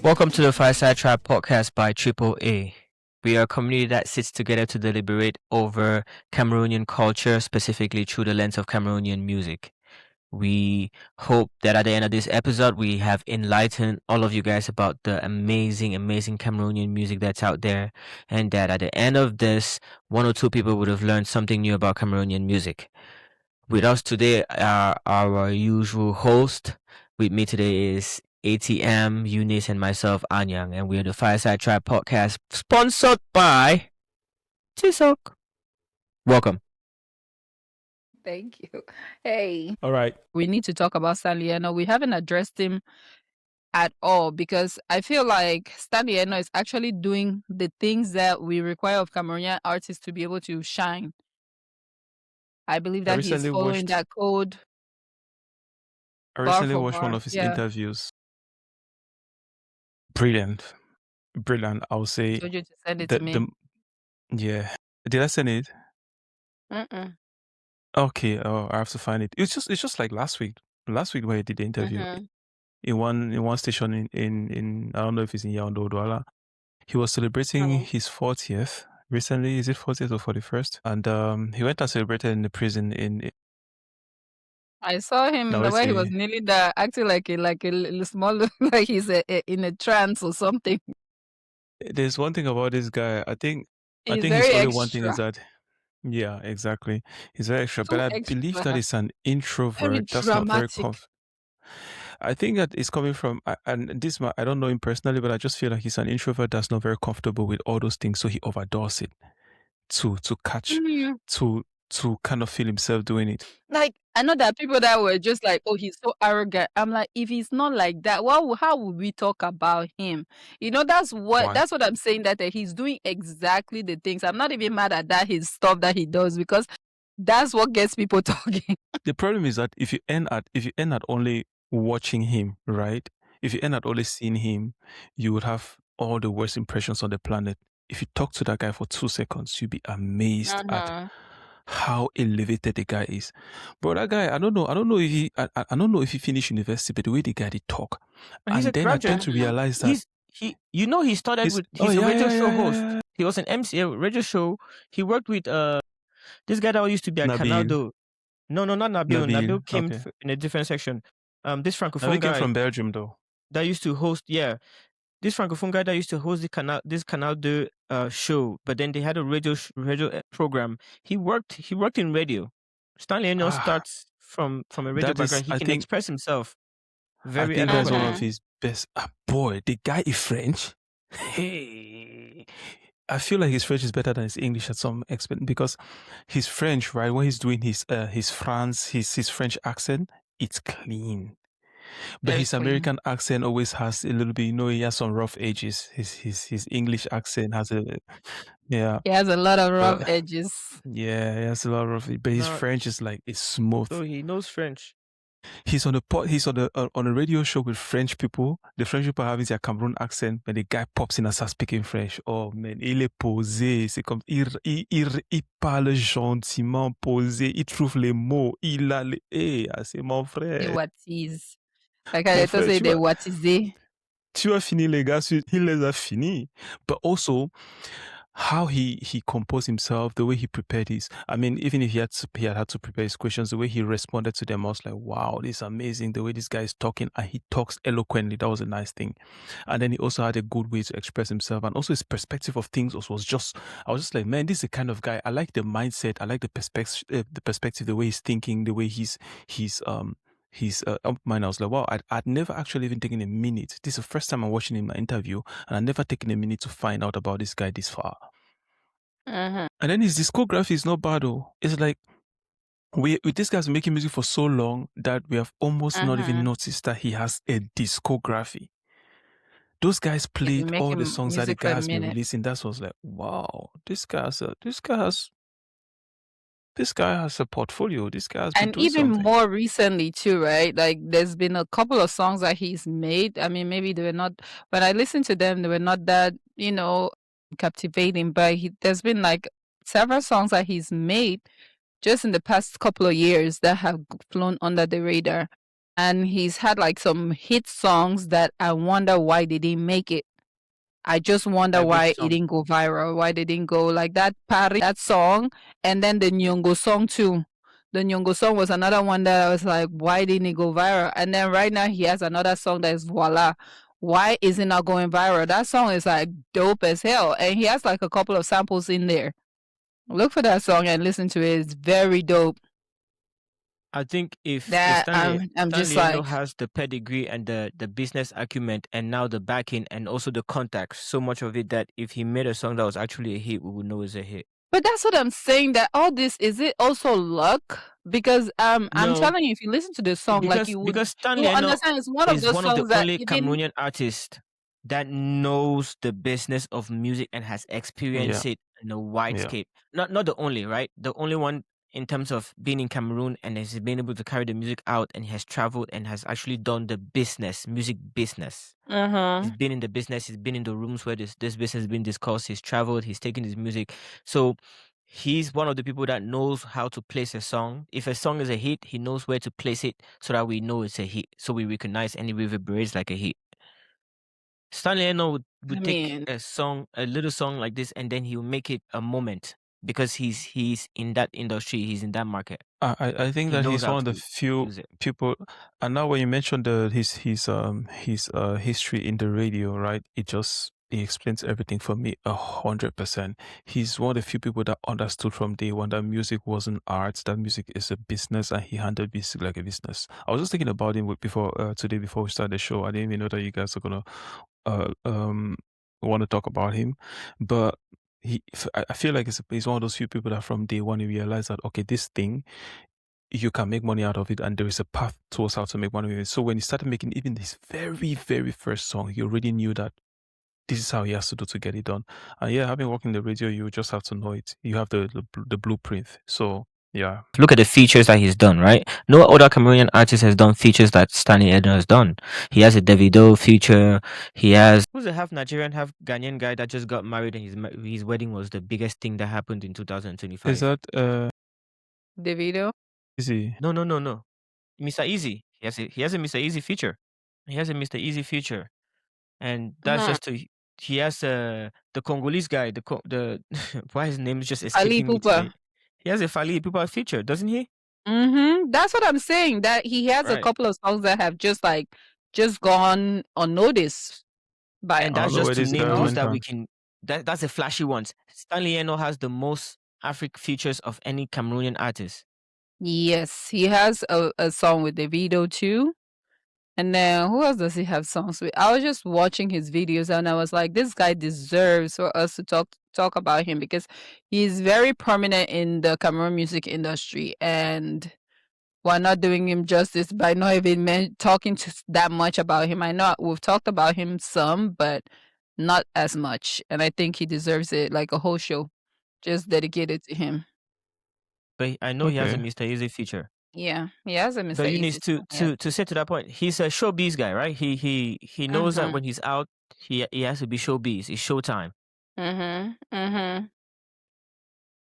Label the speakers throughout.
Speaker 1: Welcome to the Fireside Tribe podcast by Triple A. We are a community that sits together to deliberate over Cameroonian culture, specifically through the lens of Cameroonian music. We hope that at the end of this episode, we have enlightened all of you guys about the amazing Cameroonian music that's out there, and that at the end of this, one or two people would have learned something new about Cameroonian music. With us today are our usual host. With me today is ATM, Eunice, and myself, Anyang, and we're the Fireside Tribe podcast, sponsored by Tisok. Welcome.
Speaker 2: Thank you. Hey,
Speaker 3: All right.
Speaker 2: we need to talk about Stanley Enow. We haven't addressed him at all because I feel like Stanley Enow is actually doing the things that we require of Cameroonian artists to be able to shine. I believe that he's
Speaker 3: recently
Speaker 2: following
Speaker 3: watched-
Speaker 2: that code.
Speaker 3: I
Speaker 2: Bar
Speaker 3: recently
Speaker 2: for
Speaker 3: watched one
Speaker 2: bar,
Speaker 3: of his
Speaker 2: yeah.
Speaker 3: interviews. Brilliant. I would say.
Speaker 2: Told you to send it to me.
Speaker 3: Yeah. Did I send it?
Speaker 2: Mm-mm.
Speaker 3: Okay. Oh, I have to find it. It's just like last week. Last week where he did the interview
Speaker 2: Mhm.
Speaker 3: in one station in I don't know if it's in Yaoundé or Douala. He was celebrating
Speaker 2: Oh.
Speaker 3: his 40th recently. Is it 40th or 41st? And he went and celebrated in the prison in.
Speaker 2: I saw him
Speaker 3: No,
Speaker 2: the way he
Speaker 3: it's
Speaker 2: was kneeling there, acting like a small, like he's in a trance or something.
Speaker 3: There's one thing about this guy. I think
Speaker 2: He's
Speaker 3: his
Speaker 2: very
Speaker 3: only one thing is
Speaker 2: extra.
Speaker 3: that. Yeah, exactly. He's very extra, but
Speaker 2: Too
Speaker 3: I believe that
Speaker 2: extra.
Speaker 3: he's an
Speaker 2: Very
Speaker 3: introvert. That's not very
Speaker 2: dramatic.
Speaker 3: I think that it's coming from, and this I don't know him personally, but I just feel like he's an introvert that's not very comfortable with all those things, so he overdoes it to catch,
Speaker 2: Mm.
Speaker 3: to kind of feel himself doing it.
Speaker 2: Like, I know that people that were just like, oh, he's so arrogant. I'm like, if he's not like that, how would we talk about him? You know, that's
Speaker 3: Why?
Speaker 2: what I'm saying, that he's doing exactly the things. I'm not even mad at that, his stuff that he does, because that's what gets people talking.
Speaker 3: The problem is that if you end at only watching him, right? If you end at only seeing him, you would have all the worst impressions on the planet. If you talk to that guy for 2 seconds, you'll be amazed at how elevated the guy is. Bro, that guy, I don't know if he I don't know if he finished university, but the way the guy did talk.
Speaker 1: He's
Speaker 3: And
Speaker 1: a
Speaker 3: then I tend
Speaker 1: graduate.
Speaker 3: to realize that
Speaker 1: he started
Speaker 3: he's-
Speaker 1: with
Speaker 3: oh,
Speaker 1: he's a
Speaker 3: yeah,
Speaker 1: radio
Speaker 3: yeah,
Speaker 1: show
Speaker 3: yeah,
Speaker 1: host.
Speaker 3: yeah.
Speaker 1: He was an MC, a radio show. He worked with this guy that used to be at
Speaker 3: Nabil.
Speaker 1: Canal. No, not Nabil. Nabil came
Speaker 3: okay.
Speaker 1: in a different section. This
Speaker 3: Nabil
Speaker 1: francophone
Speaker 3: came
Speaker 1: guy
Speaker 3: from Belgium though.
Speaker 1: that used to host, this francophone guy that used to host this Canal 2 show, but then they had a radio program. He worked in radio. Stanley Enow starts from a radio background. He can express himself very
Speaker 3: I think that's one
Speaker 1: eloquently.
Speaker 3: of his best. Boy, the guy is French. Hey, I feel like his French is better than his English at some extent, because his French, right, when he's doing his French accent, it's clean. But
Speaker 2: Very
Speaker 3: his
Speaker 2: clean.
Speaker 3: American accent always has a little bit, he has some rough edges. His English accent has yeah.
Speaker 2: He has a lot of rough edges.
Speaker 3: Yeah, he has a lot of rough, but his French is like, it's smooth.
Speaker 1: So he knows French.
Speaker 3: He's on a radio show with French people. The French people are having their Cameroon accent, but the guy pops in and starts speaking French. Oh man, il est posé. C'est comme il parle gentiment, posé. Il trouve les mots. Il a les. C'est mon frère.
Speaker 2: They whatise. Like I thought say they whatise.
Speaker 3: Tu as fini les gars, il les a finis. But also, how he composed himself, the way he prepared his, I mean, even if he had to prepare his questions, the way he responded to them, I was like, wow, this is amazing. The way this guy is talking, and he talks eloquently. That was a nice thing. And then he also had a good way to express himself, and also his perspective of things I was just like, man, this is the kind of guy. I like the mindset. I like the perspective, the way he's thinking, the way he's mine. I was like, wow, I'd never actually even taken a minute. This is the first time I'm watching him in an interview, and I'd never taken a minute to find out about this guy this far. And then his discography is not bad though. It's like with this guy's making music for so long that we have almost not even noticed that he has a discography. Those guys played all the songs that the guy has been releasing. That was like, wow, this guy has a portfolio. This guy has been doing
Speaker 2: even
Speaker 3: something.
Speaker 2: more recently too, right? Like there's been a couple of songs that he's made. I mean, maybe they were not, when I listened to them, they were not that, captivating. But there's been like several songs that he's made just in the past couple of years that have flown under the radar. And he's had like some hit songs that I wonder why they didn't make it. I just wonder
Speaker 1: Like which
Speaker 2: why it
Speaker 1: song?
Speaker 2: didn't go viral, why they didn't go like that party, that song, and then the Nyongo song too. The Nyongo song was another one that I was like, why didn't it go viral? And then right now he has another song that is Voila. Why is it not going viral? That song is like dope as hell. And he has like a couple of samples in there. Look for that song and listen to it. It's very dope.
Speaker 1: I think if
Speaker 2: That I'm just
Speaker 1: Stanley Enow
Speaker 2: like,
Speaker 1: has the pedigree and the business acumen and now the backing and also the contacts, so much of it that if he made a song that was actually a hit, we would know it's a hit.
Speaker 2: but that's what I'm saying. That all this, is it also luck? Because I'm
Speaker 1: No,
Speaker 2: telling you, if you listen to the song, like you
Speaker 1: because
Speaker 2: will
Speaker 1: Stanley Enow
Speaker 2: understand. It's one of
Speaker 1: is
Speaker 2: those
Speaker 1: one of the
Speaker 2: songs that
Speaker 1: only
Speaker 2: even
Speaker 1: Cameroonian artists that knows the business of music and has experienced it in a wide
Speaker 3: Yeah.
Speaker 1: scale. Not the only, right? The only one in terms of being in Cameroon and has been able to carry the music out and has traveled and has actually done the business, music business. He's been in the business, he's been in the rooms where this business has been discussed, he's traveled, he's taken his music. So he's one of the people that knows how to place a song. If a song is a hit, he knows where to place it so that we know it's a hit. So we recognize and it reverberates like a hit. Stanley Enow would
Speaker 2: I
Speaker 1: take
Speaker 2: mean,
Speaker 1: a little song like this, and then he'll make it a moment because he's in that industry, he's in that market.
Speaker 3: I think
Speaker 1: He
Speaker 3: that
Speaker 1: knows
Speaker 3: he's
Speaker 1: how
Speaker 3: one of the
Speaker 1: to
Speaker 3: few
Speaker 1: use it.
Speaker 3: people. And now when you mentioned his history in the radio, right? He explains everything for me 100%. He's one of the few people that understood from day one that music wasn't art, that music is a business, and he handled music like a business. I was just thinking about him today before we started the show. I didn't even know that you guys are gonna uh um want to talk about him, but I feel like he's one of those few people that from day one he realized that okay, this thing you can make money out of it, and there is a path towards how to make money with it. So when he started making even his very, very first song, he already knew that this is how he has to do to get it done. And yeah, having worked in the radio, you just have to know it. You have the blueprint. So yeah.
Speaker 1: Look at the features that he's done, right? No other Cameroonian artist has done features that Stanley Enow has done. He has a Davido feature. He has who's a half Nigerian, half Ghanaian guy that just got married, and his wedding was the biggest thing that happened in 2025.
Speaker 3: Is that
Speaker 2: Davido.
Speaker 3: easy?
Speaker 1: No. Mr. Easy. He has a Mr. Easy feature. He has a Mr. Easy feature, and that's
Speaker 2: Mhm.
Speaker 1: just to. He has the Congolese guy. The why his name is just
Speaker 2: Ali
Speaker 1: escaping me
Speaker 2: Pupa.
Speaker 1: today. He has a Fally Ipupa feature, doesn't he?
Speaker 2: That's what I'm saying. That he has a
Speaker 1: Right.
Speaker 2: couple of songs that have just gone unnoticed by
Speaker 1: And
Speaker 3: I don't
Speaker 1: that's
Speaker 3: know
Speaker 1: just
Speaker 3: where
Speaker 1: to
Speaker 3: this
Speaker 1: name
Speaker 3: guy
Speaker 1: those
Speaker 3: went
Speaker 1: that we
Speaker 3: on.
Speaker 1: can. That's the flashy ones. Stanley Enow has the most African features of any Cameroonian artist.
Speaker 2: Yes, he has a song with Davido too. And then who else does he have songs with? I was just watching his videos and I was like, this guy deserves for us to talk about him because he's very prominent in the Cameroon music industry, and we're not doing him justice by not even talking that much about him. I know we've talked about him some, but not as much. And I think he deserves it, like a whole show just dedicated to him.
Speaker 1: But I know he has a
Speaker 3: Okay.
Speaker 1: Mr. Easy feature.
Speaker 2: Yeah, he has a Mr.
Speaker 1: But
Speaker 2: Easy
Speaker 1: Eunice,
Speaker 2: song, yes.
Speaker 1: to say to that point, he's a showbiz guy, right? He knows that
Speaker 2: Mhm.
Speaker 1: when he's out, he has to be showbiz. It's showtime.
Speaker 2: Mhm. Mhm.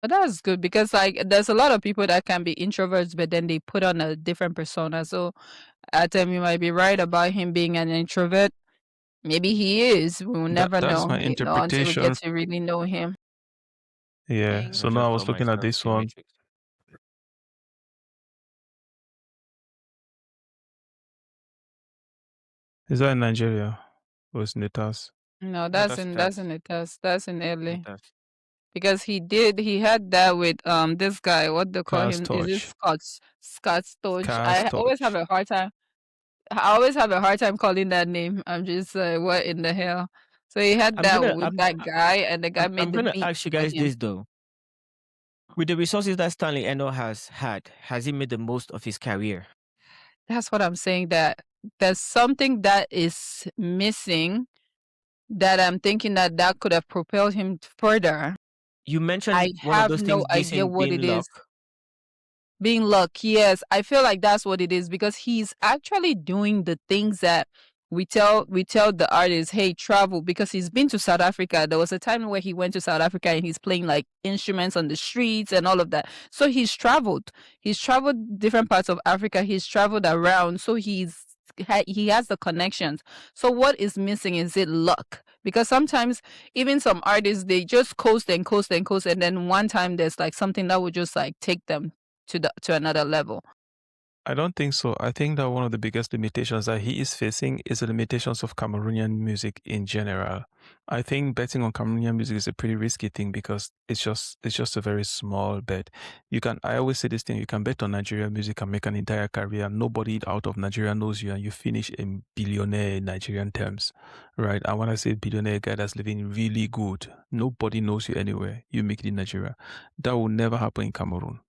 Speaker 2: But that's good because like there's a lot of people that can be introverts, but then they put on a different persona. So at time you might be right about him being an introvert. Maybe he is. We will never
Speaker 3: That's
Speaker 2: know,
Speaker 3: my
Speaker 2: until we get
Speaker 3: interpretation.
Speaker 2: to really know him.
Speaker 3: Yeah. So now I was looking at this one. Is that in Nigeria? Or is Netas?
Speaker 2: No,
Speaker 1: No,
Speaker 2: that's
Speaker 1: that's
Speaker 2: in the test. That's in LA.
Speaker 1: that's
Speaker 2: Because he had that with this guy. What they call
Speaker 3: Cars
Speaker 2: him? Is it
Speaker 3: Touch.
Speaker 2: Scott Storch?
Speaker 3: Cars
Speaker 2: I always have
Speaker 3: Touch.
Speaker 2: a hard time. I always have a hard time calling that name. I'm just like, what in the hell? So he had that with that guy, and the guy
Speaker 1: I'm
Speaker 2: made the
Speaker 1: gonna
Speaker 2: beat
Speaker 1: ask you
Speaker 2: for
Speaker 1: guys
Speaker 2: him.
Speaker 1: this though. With the resources that Stanley Enow has he made the most of his career?
Speaker 2: That's what I'm saying. That there's something that is missing. That I'm thinking that could have propelled him further.
Speaker 1: You
Speaker 2: I
Speaker 1: mentioned one of
Speaker 2: have
Speaker 1: those
Speaker 2: no
Speaker 1: things
Speaker 2: idea what
Speaker 1: being
Speaker 2: it is.
Speaker 1: luck.
Speaker 2: Being luck, yes. I feel like that's what it is because he's actually doing the things that we tell the artist, hey, travel, because he's been to South Africa. There was a time where he went to South Africa and he's playing like instruments on the streets and all of that. So he's traveled different parts of Africa. He's traveled around. So he has the connections. So what is missing, is it luck? Because sometimes even some artists, they just coast and coast and coast, and then one time there's like something that would just like take them to another level.
Speaker 3: I don't think so. I think that one of the biggest limitations that he is facing is the limitations of Cameroonian music in general. I think betting on Cameroonian music is a pretty risky thing because it's just a very small bet. I always say this thing, you can bet on Nigerian music and make an entire career. Nobody out of Nigeria knows you and you finish a billionaire in Nigerian terms, right? And when I say billionaire, guy that's living really good, nobody knows you anywhere. You make it in Nigeria. That will never happen in Cameroon.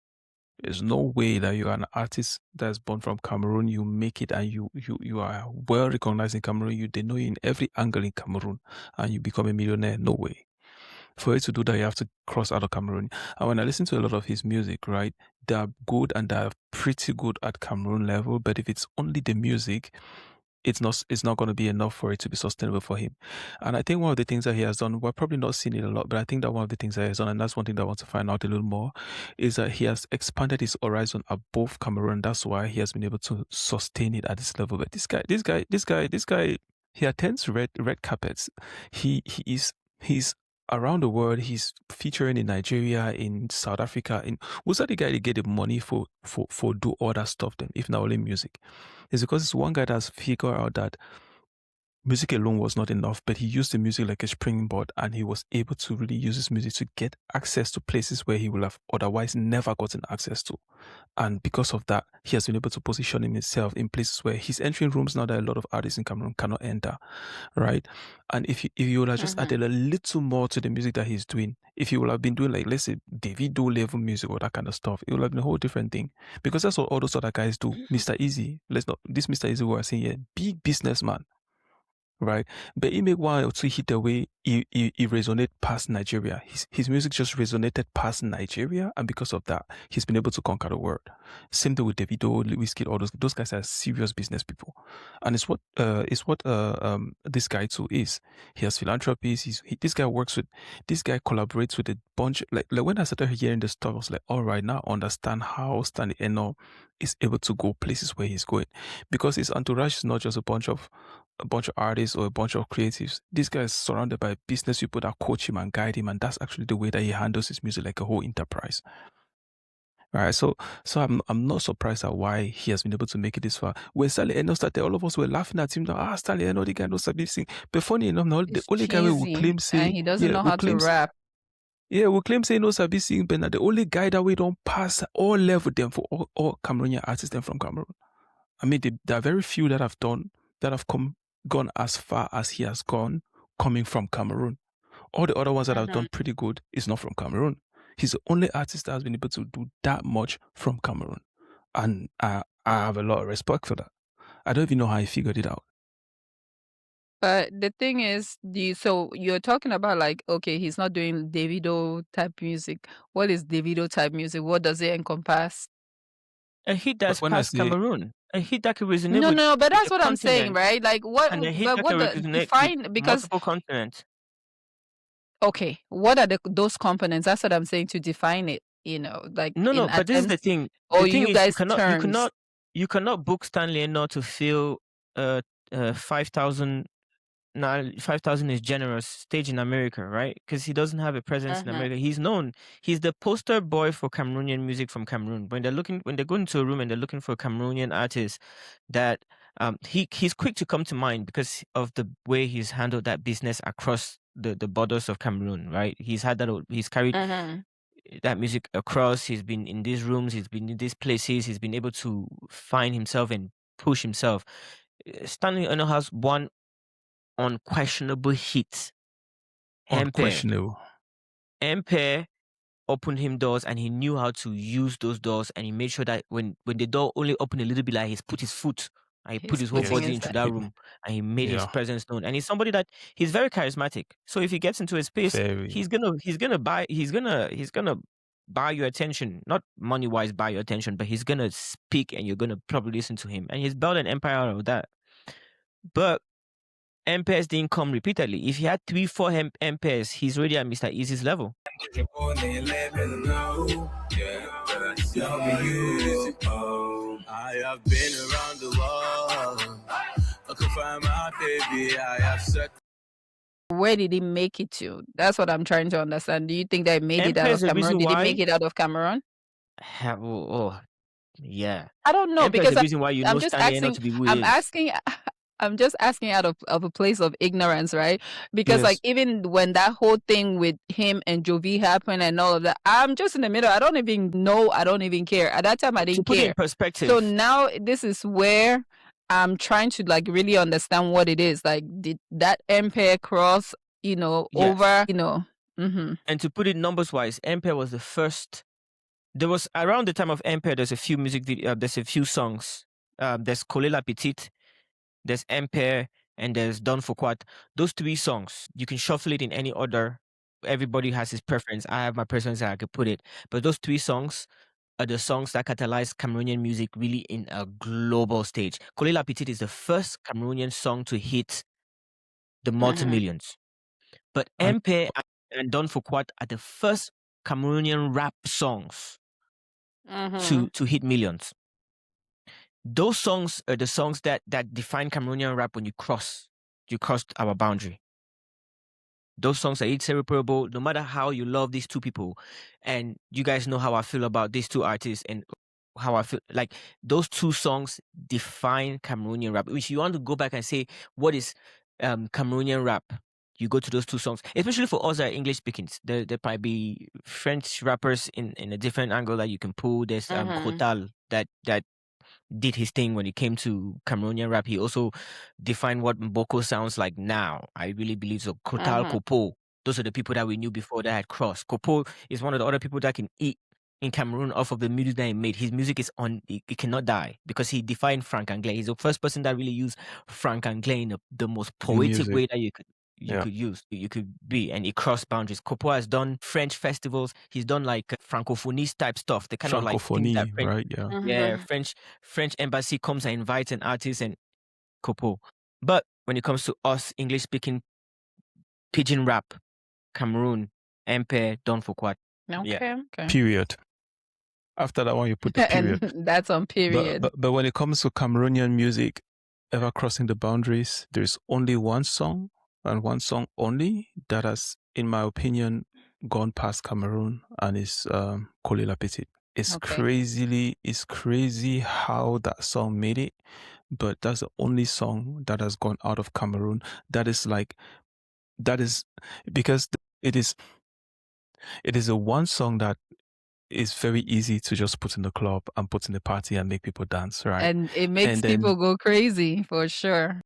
Speaker 3: There's no way that you are an artist that's born from Cameroon, you make it and you are well recognized in Cameroon, they know you in every angle in Cameroon and you become a millionaire. No way. For you to do that, you have to cross out of Cameroon. And when I listen to a lot of his music, right, they're good and they're pretty good at Cameroon level, but if it's only the music, it's not going to be enough for it to be sustainable for him. And I think one of the things that he has done, we're probably not seeing it a lot, but I think that one of the things that he has done, and that's one thing that I want to find out a little more, is that he has expanded his horizon above Cameroon. That's why he has been able to sustain it at this level. But this guy, he attends red carpets. He's around the world. He's featuring in Nigeria, in South Africa. Was that the guy that get the money for do all that stuff then, if not only music? It's because it's one guy that's figured out that music alone was not enough, but he used the music like a springboard, and he was able to really use his music to get access to places where he would have otherwise never gotten access to. And because of that, he has been able to position himself in places where he's entering rooms now that a lot of artists in Cameroon cannot enter, right? And if you would have just added a little more to the music that he's doing, if you would have been doing like, let's say, Davido level music or that kind of stuff, it would have been a whole different thing. Because that's what all those other guys do. Mr. Easy, this Mr. Easy we're saying here, big businessman, right? But he made one or two hit away, he resonated past Nigeria. His music just resonated past Nigeria, and because of that, he's been able to conquer the world. Same thing with Davido, Wizkid, all those guys are serious business people. And it's what this guy too is. He has philanthropies, this guy collaborates with a bunch, like when I started hearing the stuff, I was like, all right, now I understand how Stanley Enow is able to go places where he's going. Because his entourage is not just a bunch of artists or a bunch of creatives. This guy is surrounded by business people that coach him and guide him, and that's actually the way that he handles his music, like a whole enterprise. Right, so I'm not surprised at why he has been able to make it this far. When Stanley Enow started, all of us were laughing at him. Stanley Enow, the guy knows sabi sing. But funny enough, now the only guy we will claim say,
Speaker 2: and he doesn't know how to rap.
Speaker 3: Yeah, we claim say no sabi sing, but now the only guy that we don't pass all level them for all Cameroonian artists them from Cameroon. I mean, there are very few that have gone as far as he has gone, coming from Cameroon. All the other ones that have done pretty good is not from Cameroon. He's the only artist that has been able to do that much from Cameroon. And I have a lot of respect for that. I don't even know how he figured it out.
Speaker 2: But the thing is, so you're talking about like, okay, he's not doing Davido type music. What is Davido type music? What does it encompass?
Speaker 1: A hit that's past Cameroon. A hit that could resonate.
Speaker 2: No, but that's what I'm saying, right? Like what?
Speaker 1: And a hit
Speaker 2: but
Speaker 1: that
Speaker 2: what
Speaker 1: can
Speaker 2: the
Speaker 1: resonate
Speaker 2: define?
Speaker 1: with
Speaker 2: Because
Speaker 1: multiple continents.
Speaker 2: okay, what are those components? That's what I'm saying, to define it. Like
Speaker 1: no, but this is the thing.
Speaker 2: Or
Speaker 1: the thing
Speaker 2: you
Speaker 1: is,
Speaker 2: guys
Speaker 1: you cannot book Stanley Enow to fill 5,000. Now 5,000 is generous stage in America, right? Because he doesn't have a presence in America. He's known. He's the poster boy for Cameroonian music from Cameroon. When they go into a room and they're looking for a Cameroonian artist, that he's quick to come to mind because of the way he's handled that business across the borders of Cameroon, right? He's carried that music across. He's been in these rooms. He's been in these places. He's been able to find himself and push himself. Stanley Enow has one unquestionable hit.
Speaker 3: Unquestionable.
Speaker 1: Empire opened him doors, and he knew how to use those doors, and he made sure that when the door only opened a little bit, like, he's put his foot and he put his whole body into that room, and he made his presence known. And he's somebody that he's very charismatic. So if he gets into a space, he's gonna buy your attention, not money wise buy your attention, but he's gonna speak and you're gonna probably listen to him. And he's built an empire out of that. But MPS didn't come repeatedly. If he had 3-4 MPS, he's already at Mr. Easy's level.
Speaker 4: I have been around the world. I can find my baby. I have set.
Speaker 2: Where did he make it to? That's what I'm trying to understand. Do you think that he made it out
Speaker 1: MPS,
Speaker 2: of
Speaker 1: the reason
Speaker 2: Cameroon? Did he
Speaker 1: why.
Speaker 2: make it out of Cameroon?
Speaker 1: Yeah.
Speaker 2: I don't know
Speaker 1: MPS,
Speaker 2: because
Speaker 1: the reason why you
Speaker 2: I'm
Speaker 1: know
Speaker 2: just
Speaker 1: Stanley Enow
Speaker 2: asking.
Speaker 1: to be who he
Speaker 2: I'm
Speaker 1: is.
Speaker 2: asking. I'm just asking out of a place of ignorance, right? Because like
Speaker 3: Yes.
Speaker 2: even when that whole thing with him and Jovi happened and all of that, I'm just in the middle. I don't even know. I don't even care. At that time, I
Speaker 1: To
Speaker 2: didn't
Speaker 1: put it
Speaker 2: care.
Speaker 1: in perspective,
Speaker 2: So now this is where I'm trying to like really understand what it is. Like, did that empire cross,
Speaker 1: Yes.
Speaker 2: over, Mm-hmm.
Speaker 1: and to put it numbers wise, Empire was the first. There was around the time of Empire. There's a few there's a few songs. There's Kolela Petite, there's Empire, and there's Don Foucault. Those 3 songs, you can shuffle it in any order. Everybody has his preference. I have my preference that I could put it. But those 3 songs are the songs that catalyzed Cameroonian music really in a global stage. Kolela Petite is the first Cameroonian song to hit the multi-millions. But
Speaker 3: And-
Speaker 1: Empire and Don Foucault are the first Cameroonian rap songs to hit millions. Those songs are the songs that define Cameroonian rap when you crossed our boundary. Those songs are irreparable, no matter how you love these 2 people. And you guys know how I feel about these 2 artists and how I feel like those 2 songs define Cameroonian rap. If you want to go back and say, what is Cameroonian rap? You go to those 2 songs, especially for us that are English speaking. There might be French rappers in a different angle that you can pull. There's Crotal that did his thing when it came to Cameroonian rap. He also defined what Mboko sounds like now. I really believe so. Crotal, Kopo, those are the people that we knew before that had crossed. Kopo is one of the other people that can eat in Cameroon off of the music that he made. His music is it cannot die because he defined Frank Anglais. He's the first person that really used Frank Anglais in the most poetic
Speaker 3: music.
Speaker 1: way that you could be, and he crossed boundaries. Kopo has done French festivals. He's done like francophoniste type stuff. The kind of like things that
Speaker 3: Francophonie, right? Yeah.
Speaker 1: yeah, French embassy comes and invites an artist and Kopo. But when it comes to us English speaking pidgin rap, Cameroon, Empire, Don Foucault.
Speaker 2: Okay.
Speaker 3: Period. After that one, you put the period.
Speaker 2: And that's on period.
Speaker 3: But when it comes to Cameroonian music ever crossing the boundaries, there's only one song and one song only that has, in my opinion, gone past Cameroon, and it's Kolela Petite. It's crazy how that song made it, but that's the only song that has gone out of Cameroon. That is because it is a one song that is very easy to just put in the club and put in the party and make people dance, right?
Speaker 2: And it makes
Speaker 3: And then
Speaker 2: people go crazy for sure.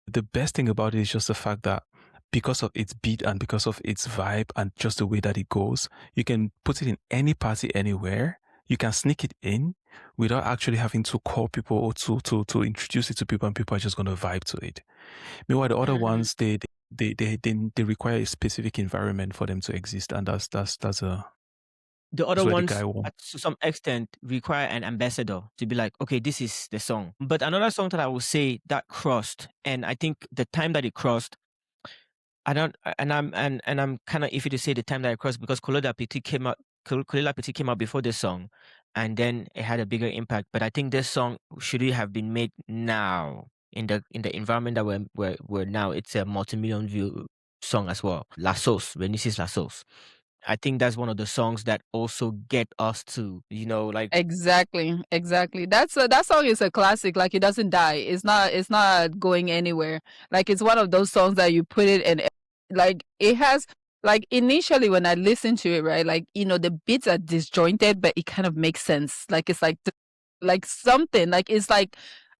Speaker 3: the best thing about it is just the fact that because of its beat and because of its vibe and just the way that it goes, you can put it in any party anywhere. You can sneak it in without actually having to call people or to introduce it to people, and people are just going to vibe to it. Meanwhile, the other ones, they require a specific environment for them to exist, and that's a
Speaker 1: The other
Speaker 3: where the
Speaker 1: ones,
Speaker 3: guy won.
Speaker 1: to some extent, require an ambassador to be like, okay, this is the song. But another song that I will say that crossed, and I think the time that it crossed, I'm kind of iffy to say the time that it crossed because Kolela Petite came out before this song, and then it had a bigger impact. But I think this song should have been made now in the environment that we're now. It's a multi-million view song as well. La Sauce, Venice's La Sauce. I think that's one of the songs that also get us to, like
Speaker 2: Exactly. That song is a classic. Like, it doesn't die. It's not going anywhere. Like, it's one of those songs that you put it in, like, it has, like, initially when I listen to it, right, like, the beats are disjointed, but it kind of makes sense. Like, it's like something, like, it's like,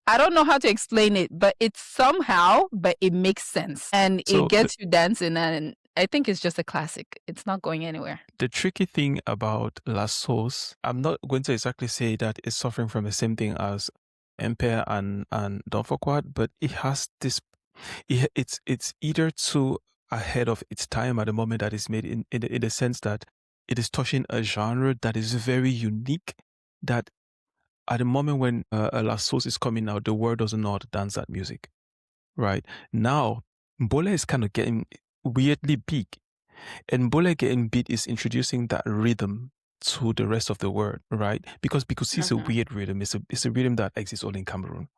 Speaker 2: I don't know how to explain it, but it's somehow, but it makes sense and
Speaker 3: So
Speaker 2: it gets you dancing, and I think it's just a classic. It's not going anywhere.
Speaker 3: The tricky thing about La Sauce, I'm not going to exactly say that it's suffering from the same thing as Empire and Don Foucault, but it has this. It's either too ahead of its time at the moment that it's made in the sense that it is touching a genre that is very unique. That at the moment when La Sauce is coming out, the world doesn't know how to dance that music. right? Now, Mbola is kind of getting weirdly big. And Mbola getting big is introducing that rhythm to the rest of the world, right? Because Bikusi is a weird rhythm. It's a rhythm that exists only in Cameroon.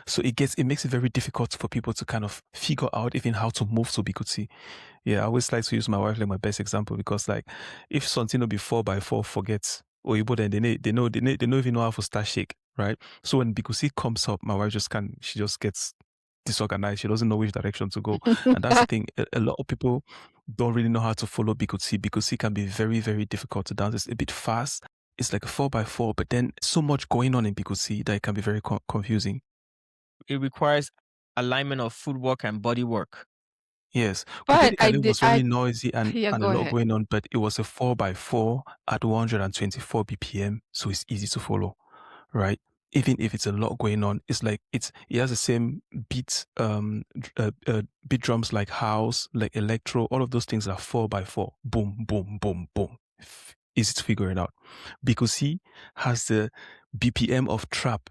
Speaker 3: So it makes it very difficult for people to kind of figure out even how to move to Bikusi. Yeah, I always like to use my wife like my best example, because like if Santino be 4x4 forgets Oyibo, then they don't even know how to start shake, right? So when Bikusi comes up, my wife she just gets disorganized. She doesn't know which direction to go. And that's the thing. A lot of people don't really know how to follow Bikusi. Bikusi can be very, very difficult to dance. It's a bit fast. It's like a 4x4, but then so much going on in Bikusi that it can be very confusing.
Speaker 1: It requires alignment of footwork and body work.
Speaker 3: Yes,
Speaker 2: But
Speaker 3: Kukedi was very noisy and a
Speaker 2: go
Speaker 3: lot
Speaker 2: ahead.
Speaker 3: going on, but it was a 4x4 at 124 BPM, so it's easy to follow, right? Even if it's a lot going on, it's like it has the same beats, beat drums like house, like electro, all of those things are 4x4, boom, boom, boom, boom. Easy to figure it out, because he has the BPM of trap.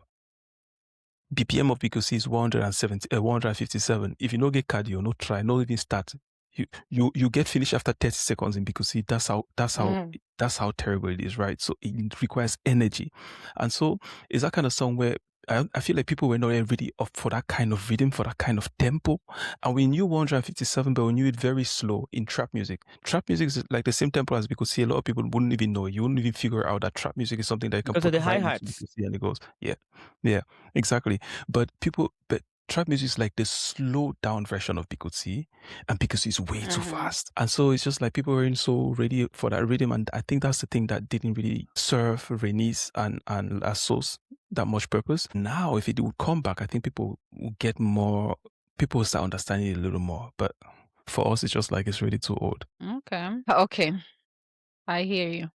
Speaker 3: BPM of Bikusi is 157. If you no get cardio, no try, no even start. You get finished after 30 seconds in Bikusi. That's how terrible it is, right? So it requires energy. And so it's that kind of song where I feel like people were not really up for that kind of rhythm, for that kind of tempo. And we knew 157, but we knew it very slow in trap music. Trap music is like the same tempo as Bikusi. A lot of people wouldn't even know. You wouldn't even figure out that trap music is something that you can
Speaker 1: Because of
Speaker 3: put
Speaker 1: the
Speaker 3: right into
Speaker 1: hi-hats.
Speaker 3: Bikusi and it goes, yeah, exactly. But trap music is like the slowed down version of Bikusi, and Bikusi is way too fast. And so it's just like people weren't so ready for that rhythm. And I think that's the thing that didn't really serve Renis and Lassos that much purpose. Now, if it would come back, I think people will start understanding it a little more. But for us, it's just like it's really too old.
Speaker 2: Okay. I hear you.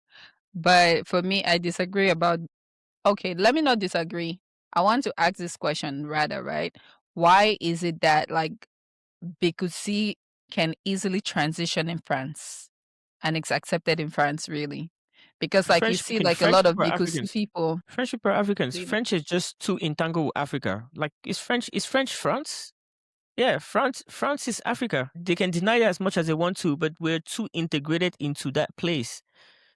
Speaker 2: But for me, I disagree about. Okay, let me not disagree. I want to ask this question rather, right? Why is it that like Bikusi can easily transition in France and it's accepted in France, really? Because like you see like a lot of Bikusi people.
Speaker 1: French people are Africans.
Speaker 2: Really?
Speaker 1: French is just too entangled with Africa. Like is French France? Yeah, France is Africa. They can deny it as much as they want to, but we're too integrated into that place.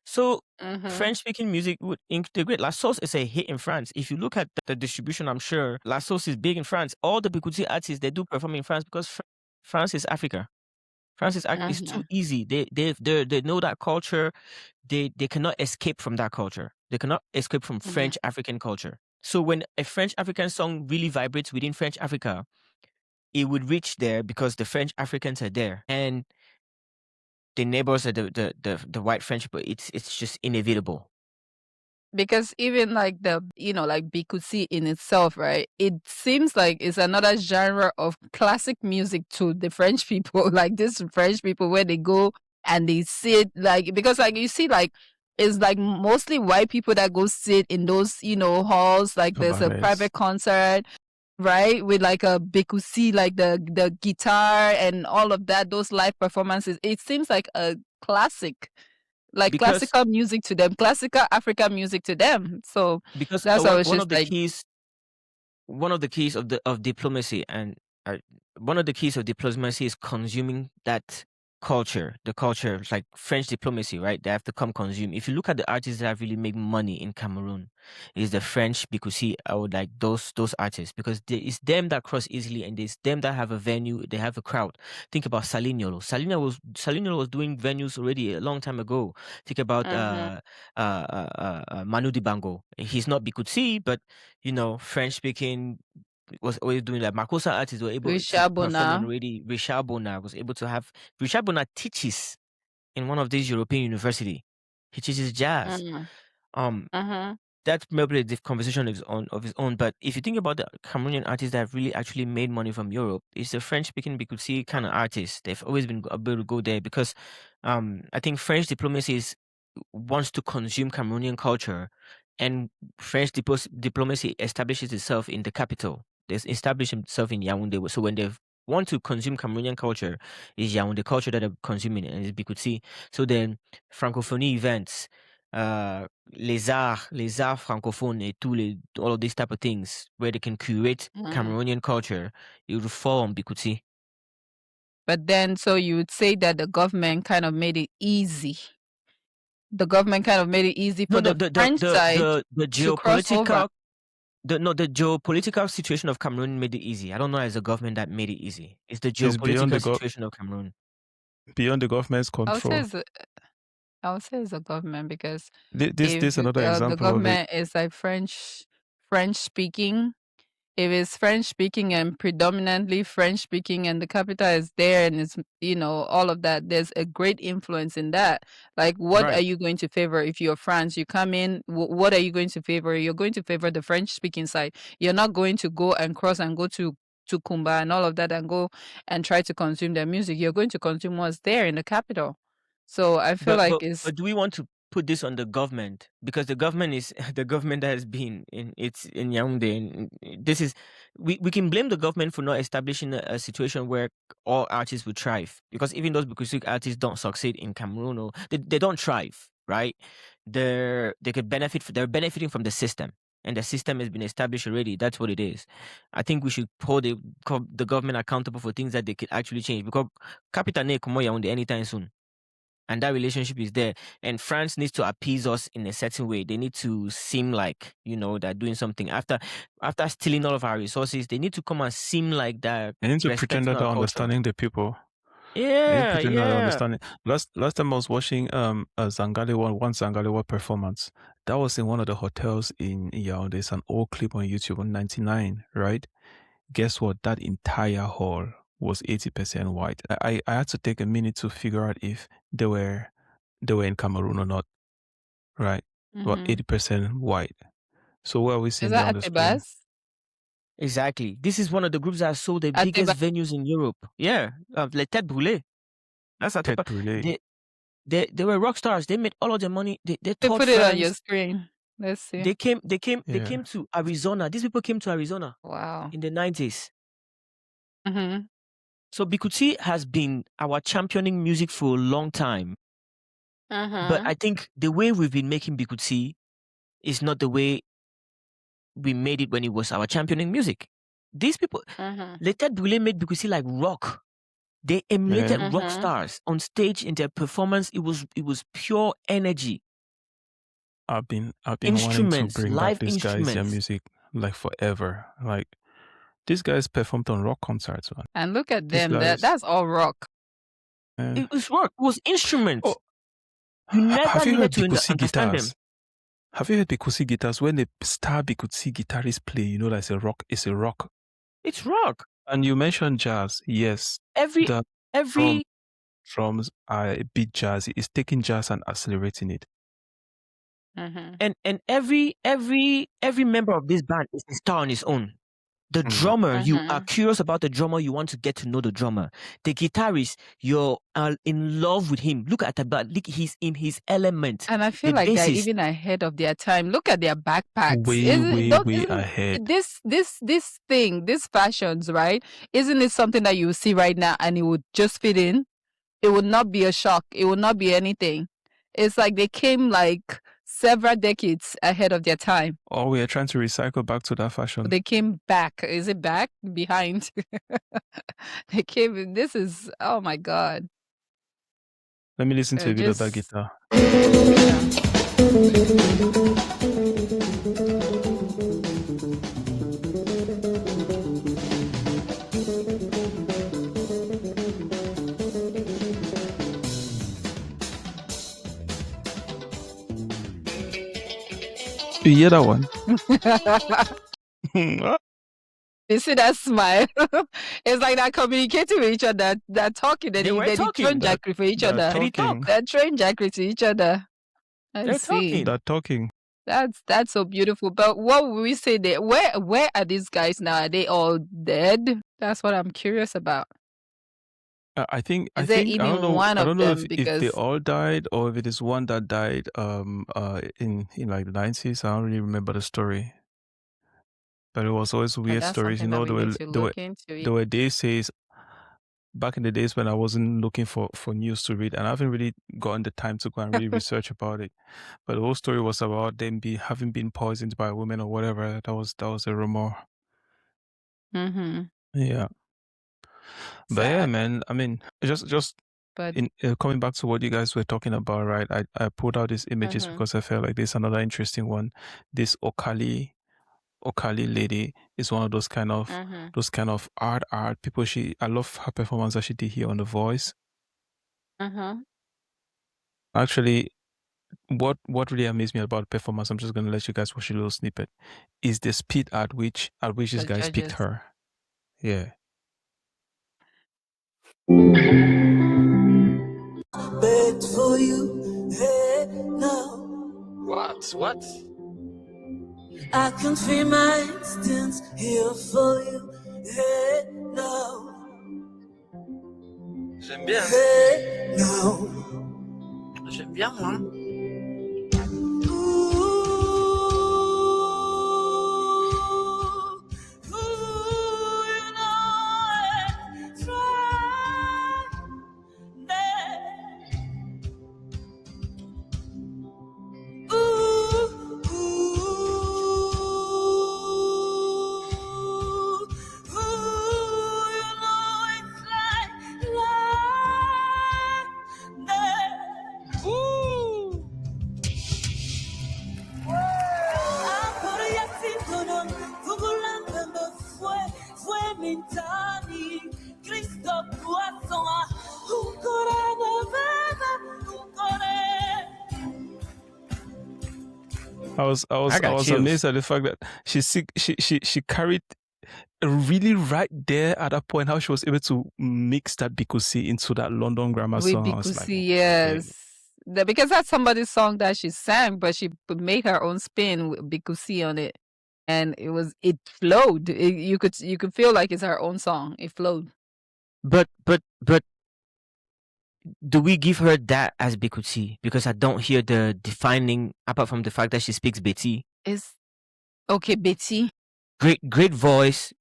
Speaker 1: So French-speaking music would integrate. La Sauce is a hit in France. If you look at the distribution, I'm sure La Sauce is big in France. All the Bikuti artists, they do perform in France because France is Africa. France is it's too easy. They know that culture. They cannot escape from that culture. They cannot escape from French African culture. So when a French African song really vibrates within French Africa, it would reach there because the French Africans are there, and the neighbors are the white French people. It's just inevitable.
Speaker 2: Because even like like Bikusi in itself, right? It seems like it's another genre of classic music to the French people. Like this French people where they go and they sit like, because like you see like it's like mostly white people that go sit in those, halls, like there's a private concert, right? With like a Bikusi, like the guitar and all of that, those live performances. It seems like a classic. Like classical music to them, classical African music to them. So
Speaker 1: because
Speaker 2: that's
Speaker 1: one of the keys of diplomacy, and one of the keys of diplomacy is consuming that culture. The culture, like French diplomacy, right? They have to come consume. If you look at the artists that have really made money in Cameroon, is the French Bikusi. I would like those artists because it's them that cross easily, and it's them that have a venue. They have a crowd. Think about Salignolo. Salignolo was doing venues already a long time ago. Think about Manu Dibango. He's not Bikusi, but French speaking. Was always doing like Makosa artists were able to perform already. Richard Bona was able to have. Richard Bona teaches in one of these European university. He teaches jazz. That's maybe the conversation is of his own. But if you think about the Cameroonian artists that have really actually made money from Europe, it's the French-speaking Bikusi kind of artists. They've always been able to go there because I think French diplomacy wants to consume Cameroonian culture, and French diplomacy establishes itself in the capital. They establish themselves in Yaoundé. So when they want to consume Cameroonian culture, is Yaoundé culture that they're consuming, and it's Bikusi. So then Francophonie events, les arts francophones et all of these type of things where they can curate Cameroonian culture, it would fall on Bikuti.
Speaker 2: But then, so you would say that the government kind of made it easy. The government kind of made it easy for the French side to cross over.
Speaker 1: The geopolitical situation of Cameroon made it easy. I don't know as the government that made it easy. It's the geopolitical situation of Cameroon.
Speaker 3: Beyond the government's control.
Speaker 2: I would say it's the government, because
Speaker 3: this another example
Speaker 2: the government is like French speaking. If it's French speaking and predominantly French speaking, and the capital is there, and it's, all of that, there's a great influence in that. Like, what are you going to favor? If you're France, you come in, what are you going to favor? You're going to favor the French speaking side. You're not going to go and cross and go to Kumba and all of that and go and try to consume their music. You're going to consume what's there in the capital. So I feel
Speaker 1: but do we want to put this on the government? Because the government is the government that has been in Yaoundé. And this is we can blame the government for not establishing a situation where all artists would thrive. Because even those Bikusi artists don't succeed in Cameroon, or they don't thrive, right? They're benefiting from the system. And the system has been established already. That's what it is. I think we should hold the government accountable for things that they could actually change. Because capital ne komo Yaoundé anytime soon. And that relationship is there. And France needs to appease us in a certain way. They need to seem like, they're doing something. After stealing all of our resources, they need to come and seem like that.
Speaker 3: They need to pretend that they're understanding the people.
Speaker 1: Yeah,
Speaker 3: pretend that they're understanding. Last time I was watching a Zangalewa performance. That was in one of the hotels in Yaoundé. There's an old clip on YouTube on 99, right? Guess what? That entire hall was 80% white. I had to take a minute to figure out if they were in Cameroon or not, right? About 80% white. So where are we seeing on the screen?
Speaker 1: Exactly. This is one of the groups that sold the biggest venues in Europe. Yeah, Les Têtes Brûlées. That's a
Speaker 3: Tête Brûlée.
Speaker 1: They were rock stars. They made all of their money. They
Speaker 2: put it on your screen. Let's see.
Speaker 1: They came to Arizona. These people came to Arizona.
Speaker 2: Wow.
Speaker 1: In the 90s. So Bikuti has been our championing music for a long time. But I think the way we've been making Bikuti is not the way we made it when it was our championing music. These people, Les Têtes Brûlées made Bikuti like rock. They emulated rock stars on stage in their performance. It was pure energy.
Speaker 3: I've been wanting to bring back these guys their music like forever. Like, these guys performed on rock concerts, man.
Speaker 2: And look at them. That's all rock.
Speaker 1: It was rock. It was instruments. Oh, you never needed to understand them.
Speaker 3: Have you heard Bikusi guitars? When the star Bikusi guitarist play, like it's a rock. It's a rock.
Speaker 1: It's rock.
Speaker 3: And you mentioned jazz. Yes.
Speaker 1: Every
Speaker 3: drums are a bit jazzy. It's taking jazz and accelerating it.
Speaker 1: And every member of this band is a star on his own. The drummer, you are curious about the drummer, you want to get to know the drummer. The guitarist, you're in love with him. Look at that, look, he's in his element.
Speaker 2: And I feel like they're even ahead of their time. Look at their backpacks.
Speaker 3: Way ahead.
Speaker 2: These fashions, right? Isn't it something that you see right now and it would just fit in? It would not be a shock. It would not be anything. It's like they came like several decades ahead of their time.
Speaker 3: Or we are trying to recycle back to that fashion.
Speaker 2: They came back. Is it back? Behind? They came. This is, oh my God.
Speaker 3: Let me listen to a bit of that guitar. You hear that one?
Speaker 2: You see that smile? It's like they're communicating with each other. They're talking. They're throwing jackery for each other. They're throwing jackery to each other.
Speaker 3: They're talking.
Speaker 2: That's so beautiful. But what would we say there? Where are these guys now? Are they all dead? That's what I'm curious about.
Speaker 3: I think I
Speaker 2: don't
Speaker 3: know if they all died or if it is one that died in like the 90s. I don't really remember the story. But it was always weird stories. There were days says back in the days when I wasn't looking for news to read, and I haven't really gotten the time to go and really research about it. But the whole story was about them having been poisoned by a woman or whatever. That was a rumor.
Speaker 2: Mm-hmm.
Speaker 3: Yeah. But yeah,
Speaker 2: Sad.
Speaker 3: man. I mean, just
Speaker 2: But
Speaker 3: in coming back to what you guys were talking about, right? I pulled out these images
Speaker 2: Mhm.
Speaker 3: because I felt like there's another interesting one. This Okali lady is one of those kind of art people. I love her performance that she did here on The Voice. Actually, what really amazed me about the performance, I'm just gonna let you guys watch a little snippet, is the speed at which these
Speaker 2: the
Speaker 3: guys picked
Speaker 2: judges.
Speaker 3: her. Yeah.
Speaker 4: Bed for you, hey, now. What? I can feel my instincts here for you, hey, now. J'aime bien. Hey, now. J'aime bien, moi.
Speaker 3: I was
Speaker 1: chills.
Speaker 3: amazed at the fact that she carried really right there at that point how she was able to mix that Bikusi into that London grammar
Speaker 2: with
Speaker 3: song. I was like,
Speaker 2: Bikusi, yes. Because that's somebody's song that she sang, but she made her own spin with Bikusi on it, and it flowed. You could feel like it's her own song. It flowed.
Speaker 1: But do we give her that as Bikusi? Because I don't hear the defining, apart from the fact that she speaks Betty.
Speaker 2: It's okay, Betty.
Speaker 1: Great voice.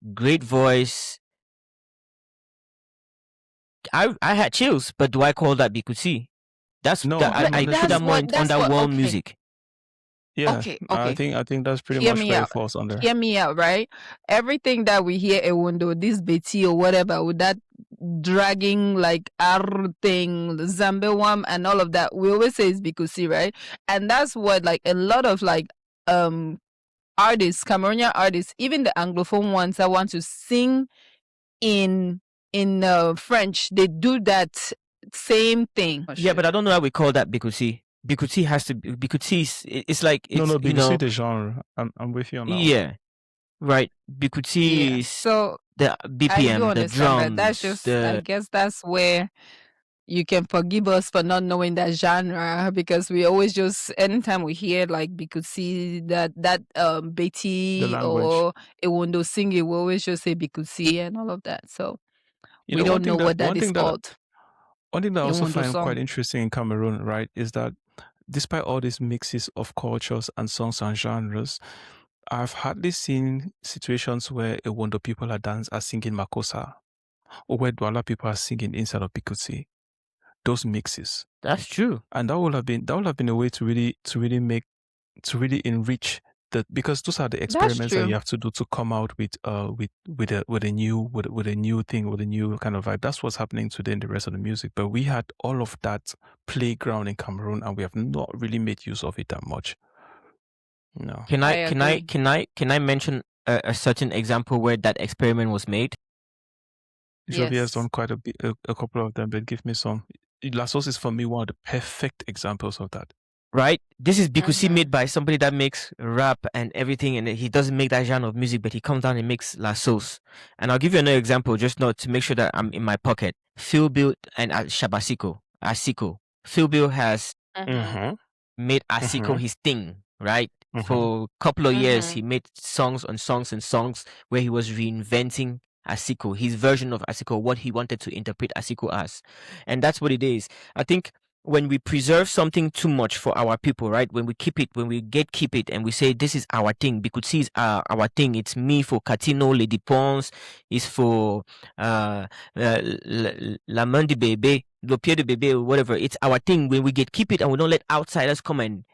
Speaker 1: I had chills, but do I call that Bikusi? That's
Speaker 3: No,
Speaker 1: that, I put that more under world music.
Speaker 3: Yeah.
Speaker 2: Okay.
Speaker 3: I think that's pretty
Speaker 2: Hear
Speaker 3: much
Speaker 2: me
Speaker 3: where
Speaker 2: out.
Speaker 3: it falls under.
Speaker 2: Hear me out, right? Everything that we hear Ewondo, this Betty or whatever, with that dragging like R thing, the Zambewam and all of that, we always say it's Bikusi, right? And that's what like a lot of like artists, Cameroonian artists, even the Anglophone ones that want to sing in French, they do that same thing.
Speaker 1: Yeah, but I don't know how we call that Bikusi. Bikusi has to be Bikusi. It's like it's
Speaker 3: No,
Speaker 1: you know.
Speaker 3: Bikusi the genre. I'm with you on that.
Speaker 1: Yeah, right. Bikusi is
Speaker 2: So
Speaker 1: the
Speaker 2: I do
Speaker 1: BPM, the
Speaker 2: understand
Speaker 1: drums.
Speaker 2: that. That's just I guess that's where you can forgive us for not knowing that genre, because we always just anytime we hear like Bikusi that Betty or Ewondo singing, we always just say Bikusi and all of that. So we don't know what that is called.
Speaker 3: One thing that I also
Speaker 2: Ewondo
Speaker 3: find
Speaker 2: song.
Speaker 3: quite interesting in Cameroon, right, is that despite all these mixes of cultures and songs and genres, I've hardly seen situations where Ewondo people are singing Makossa, or where Douala people are singing inside of Bikusi. Those mixes.
Speaker 1: That's true.
Speaker 3: And that would have been a way to really enrich that, because those are the experiments that you have to do to come out with a new thing, with a new kind of vibe. That's what's happening today in the rest of the music. But we had all of that playground in Cameroon, and we have not really made use of it that much. No.
Speaker 1: Can I mention a certain example where that experiment was made?
Speaker 3: Jovi has done quite a couple of them, but give me some. La Sauce is for me one of the perfect examples of that.
Speaker 1: Right? This is Bikusi made by somebody that makes rap and everything, and he doesn't make that genre of music, but he comes down and makes La Sauce. And I'll give you another example, just not to make sure that I'm in my pocket. Phil Bill and Asiko. Phil Bill has made Asiko his thing, right? For a couple of years, he made songs on songs and songs where he was reinventing Asiko, his version of Asiko, what he wanted to interpret Asiko as. And that's what it is. I think when we preserve something too much for our people, right? When we keep it, and we say this is our thing, Bikutsi is our thing. It's me for Catino, Lady Pons, is for La Main de Bébé, Le Pied de Bébé, or whatever. It's our thing. When we keep it and we don't let outsiders come and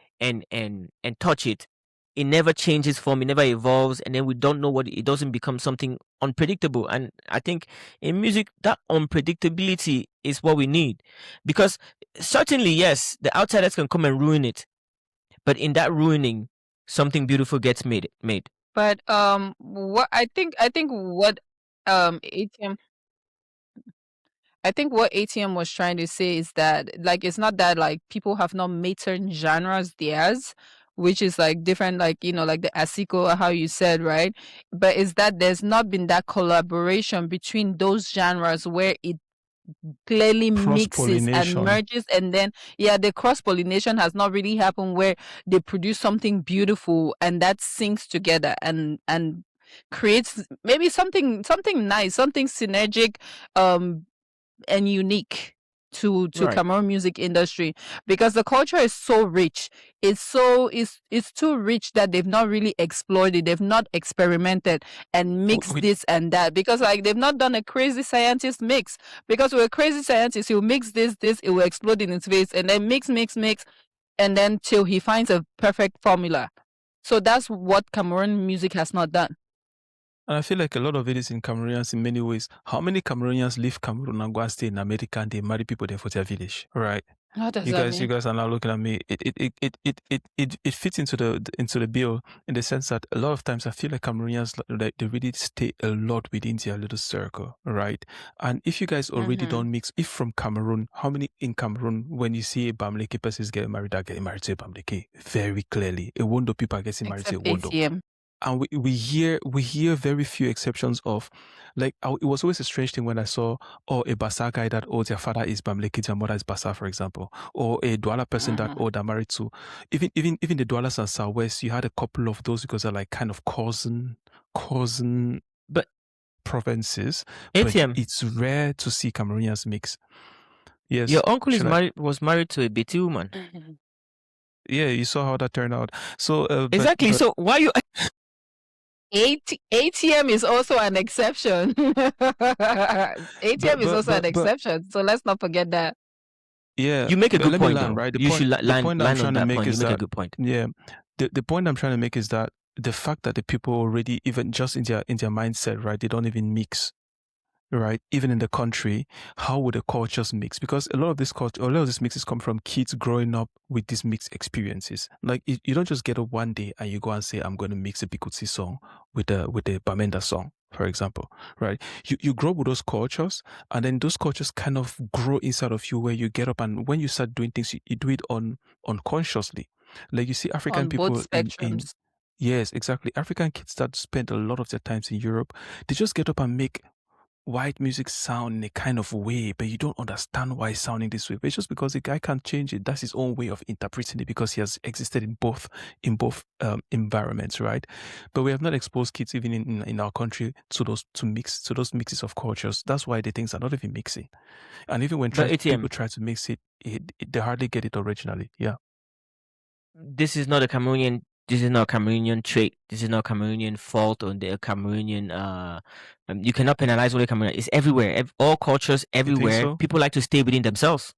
Speaker 1: touch it, it never changes form, it never evolves, and then we don't know what it doesn't become something unpredictable. And I think in music, that unpredictability is what we need, because certainly, yes, the outsiders can come and ruin it, but in that ruining, something beautiful gets made.
Speaker 2: But what I think what ATM I think what ATM was trying to say is that, like, it's not that, like, people have not made certain genres theirs, which is like different, like, you know, like the Asiko, how you said, right? But it's that there's not been that collaboration between those genres where it clearly mixes and
Speaker 3: Cross-pollination.
Speaker 2: merges, and then the cross-pollination has not really happened where they produce something beautiful and that syncs together and creates maybe something nice, something synergic and unique to
Speaker 1: Right.
Speaker 2: Cameroon music industry, because the culture is so rich. It's too rich that they've not really explored it. They've not experimented and mixed this and that, because like they've not done a crazy scientist mix. Because with a crazy scientist, he'll mix this, it will explode in his face, and then mix, and then till he finds a perfect formula. So that's what Cameroon music has not done.
Speaker 3: And I feel like a lot of it is in Cameroonians in many ways. How many Cameroonians leave Cameroon and go and stay in America and they marry people there for their village, right?
Speaker 2: What does
Speaker 3: You
Speaker 2: that
Speaker 3: guys
Speaker 2: mean?
Speaker 3: are now looking at me. It fits into the bill in the sense that a lot of times I feel like Cameroonians, like, they really stay a lot within their little circle, right? And if you guys already don't mix, if from Cameroon, how many in Cameroon, when you see a Bamileke person is getting married, are getting married to a Bamileke? Very clearly, a Wondo people are getting married to a
Speaker 2: Except
Speaker 3: Wondo.
Speaker 2: ATM.
Speaker 3: And we hear very few exceptions of, like, it was always a strange thing when I saw, a Basa guy that, their father is Bamileke, their mother is Basa, for example, or a Douala person that, they're married to, even the Doualas and Southwest, you had a couple of those because they're like kind of cousin
Speaker 1: but
Speaker 3: provinces.
Speaker 1: ATM,
Speaker 3: But it's rare to see Cameroonians mix. Yes.
Speaker 1: your uncle was married to a Beti woman.
Speaker 3: Yeah, you saw how that turned out. So
Speaker 1: Exactly. So why you?
Speaker 2: ATM is also an exception. ATM is also an exception. So let's not forget that.
Speaker 3: Yeah,
Speaker 1: you make a good point, though.
Speaker 3: right?
Speaker 1: You should land on that point. You make a good point.
Speaker 3: Yeah, the point I'm trying to make is that the fact that the people already, even just in their mindset, right, they don't even mix, right? Even in the country, how would the cultures mix? Because a lot of this mixes come from kids growing up with these mixed experiences. Like, you don't just get up one day and you go and say, I'm going to mix a Bikutsi song with a Bamenda song, for example, right? You grow up with those cultures, and then those cultures kind of grow inside of you, where you get up and when you start doing things, you do it unconsciously. Like, you see African
Speaker 2: On
Speaker 3: people
Speaker 2: both spectrums.
Speaker 3: yes, exactly. African kids that spend a lot of their times in Europe, they just get up and make white music sound in a kind of way, but you don't understand why it's sounding this way. But it's just because the guy can't change it. That's his own way of interpreting it, because he has existed in both environments, right? But we have not exposed kids even in our country to those mixes of cultures. That's why the things are not even mixing. And even when people try to mix it, they hardly get it originally. Yeah.
Speaker 1: This is not a Cameroonian. This is not a Cameroonian trait. This is not a Cameroonian fault on the Cameroonian. You cannot penalize only Cameroon. It's everywhere. All cultures, everywhere.
Speaker 3: So?
Speaker 1: People like to stay within themselves.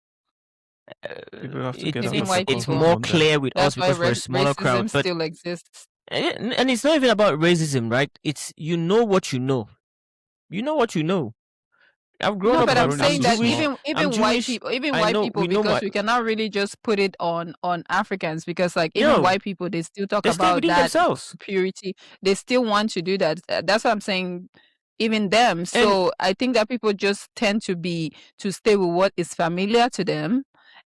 Speaker 2: It's
Speaker 1: more clear with us because we're a smaller crowd.
Speaker 2: But still exists.
Speaker 1: And it's not even about racism, right? It's you know what you know. You know what you know. I've grown up.
Speaker 2: But I'm saying that even white people, because we cannot really just put it on Africans, because like even white people, they still talk about that purity. They still want to do that. That's what I'm saying. Even them. So I think that people just tend to stay with what is familiar to them,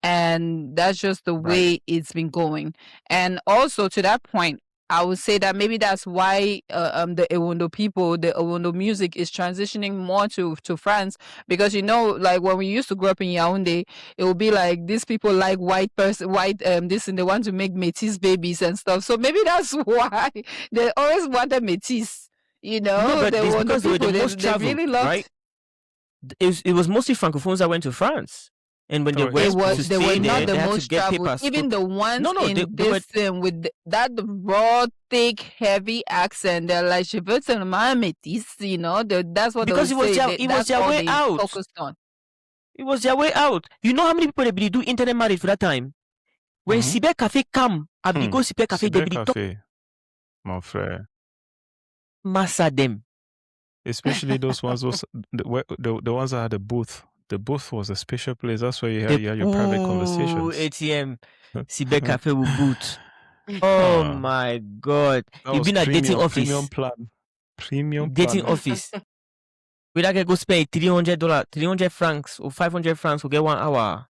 Speaker 2: and that's just the way it's been going. And also to that point, I would say that maybe that's why the Ewondo people, the Ewondo music is transitioning more to France, because like when we used to grow up in Yaoundé, it would be like these people like this, and they want to make métis babies and stuff. So maybe that's why they always wanted métis.
Speaker 1: No, but it's because they were the most traveled,
Speaker 2: really loved.
Speaker 1: Right? It was mostly Francophones that went to France. And when they
Speaker 3: Oh,
Speaker 1: went to
Speaker 2: they were
Speaker 1: stay there,
Speaker 2: not the
Speaker 1: they had to
Speaker 2: most
Speaker 1: get
Speaker 2: traveled.
Speaker 1: papers.
Speaker 2: Even the ones
Speaker 1: No,
Speaker 2: in
Speaker 1: they were
Speaker 2: this with that raw, thick, heavy accent, they're like, "Je veux seulement métis," you know. That's what
Speaker 1: because
Speaker 2: they would say.
Speaker 1: it was
Speaker 2: That's
Speaker 1: their
Speaker 2: all
Speaker 1: way
Speaker 2: they
Speaker 1: out.
Speaker 2: focused on.
Speaker 1: It was their way out. You know how many people they be do internet marriage for that time? When Cyber Cafe come, I be go Cyber Cafe, they be talk
Speaker 3: Cybercafé, mon frère.
Speaker 1: massa them.
Speaker 3: Especially those ones, the ones that had a booth. The booth was a special place. That's where you had your private conversations.
Speaker 1: ATM, Cyber Cafe will boot. Oh my God! You've been at dating office.
Speaker 3: Premium
Speaker 1: dating
Speaker 3: plan.
Speaker 1: office. We like go spend $300, 300 francs or 500 francs to get 1 hour.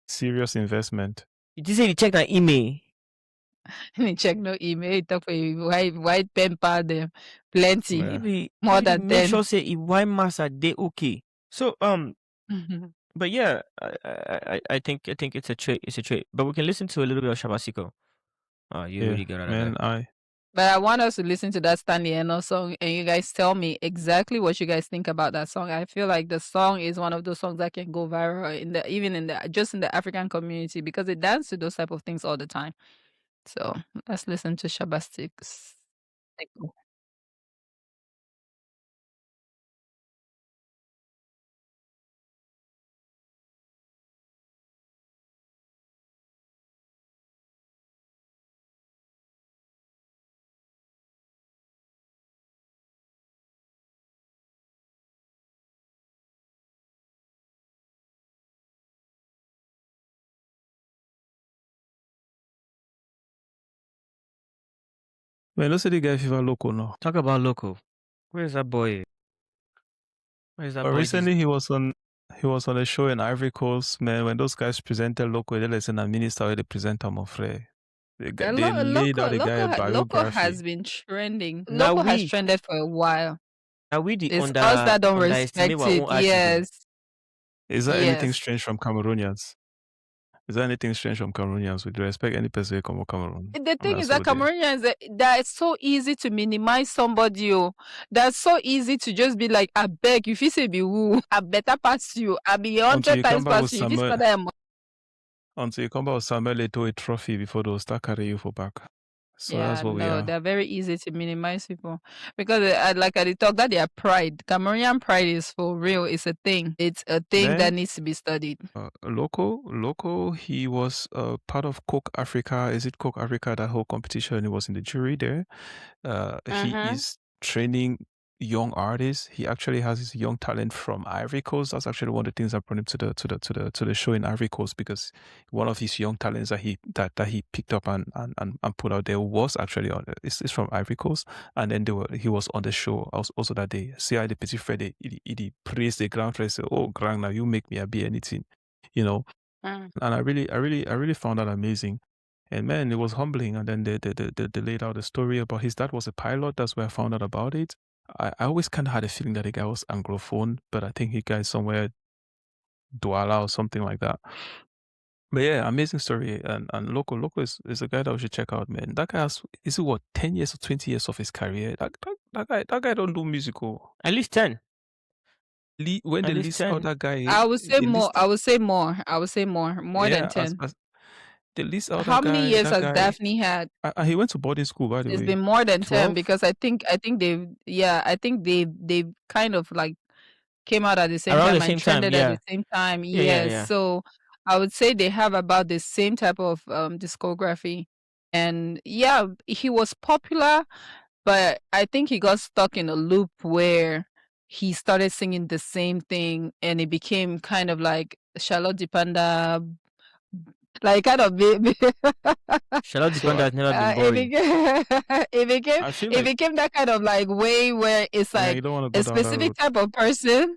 Speaker 3: Serious investment.
Speaker 1: You say you check that email.
Speaker 2: You check no email. You talk for white pen pad them plenty.
Speaker 3: Yeah.
Speaker 1: Maybe
Speaker 2: More than
Speaker 1: make
Speaker 2: 10.
Speaker 1: sure say if why master they okay. So but yeah, I think it's a trait. It's a trait. But we can listen to a little bit of Shabasiko. You
Speaker 3: Yeah,
Speaker 1: really got out of
Speaker 3: man,
Speaker 1: that.
Speaker 2: But I want us to listen to that Stanley Enow song, and you guys tell me exactly what you guys think about that song. I feel like the song is one of those songs that can go viral in the African community, because they dance to those type of things all the time. So let's listen to Shabastik's.
Speaker 3: Man, let's say the guy fever local now.
Speaker 1: Talk about local. Where's that boy?
Speaker 3: Recently he was on a show in Ivory Coast, man. When those guys presented local, they listen a minister where they present him afraid. They laid out the guy a biography.
Speaker 2: Local has been trending.
Speaker 1: Now
Speaker 2: Local has trended for a while.
Speaker 1: Are we the
Speaker 2: It's us that don't respect it. Yes.
Speaker 3: Is there anything strange from Cameroonians? Is there anything strange from Cameroonians? Would you respect any person who come from Cameroon?
Speaker 2: The thing is that Cameroonians, that it's so easy to minimize somebody. That's so easy to just be like, I beg, if you say be woo, I better pass you. I be 100 times pass you.
Speaker 3: Until you come back with Samuel Eto'o a trophy before they'll start carrying you for back. So that's what we are.
Speaker 2: They're very easy to minimize people, because like I talk that their pride, Cameroonian pride is for real. It's a thing. It's a thing that needs to be studied.
Speaker 3: Loco, he was part of Coke Africa. Is it Coke Africa, that whole competition? He was in the jury there. He is training young artists. He actually has his young talent from Ivory Coast. That's actually one of the things that brought him to the show in Ivory Coast, because one of his young talents that he picked up and put out there was actually it's from Ivory Coast. And then he was on the show also that day. See how the Petit Fred he praised the Grand Frère, say, "Oh, Grand, now you make me be anything," you know. And I really found that amazing. And man, it was humbling. And then they laid out a story about his dad was a pilot. That's where I found out about it. I always kind of had a feeling that the guy was Anglophone, but I think he got somewhere Douala or something like that. But yeah, amazing story. And Loco is a guy that we should check out, man. That guy is it what, 10 years or 20 years of his career? That guy don't do musical.
Speaker 1: At least 10.
Speaker 3: When they list out that guy,
Speaker 2: I would say more. More than 10.
Speaker 3: They list out
Speaker 2: how many years has Daphne had?
Speaker 3: He went to boarding school, by the way.
Speaker 2: It's been more than 10, because I think they kind of like came out at the same time and trended at the same time. Yes. So I would say they have about the same type of discography. And yeah, he was popular, but I think he got stuck in a loop where he started singing the same thing, and it became kind of like Charlotte Dipanda, like kind of baby.
Speaker 1: Charlotte Dipanda has never been boring.
Speaker 2: It became that kind of like way where it's like a specific type of person.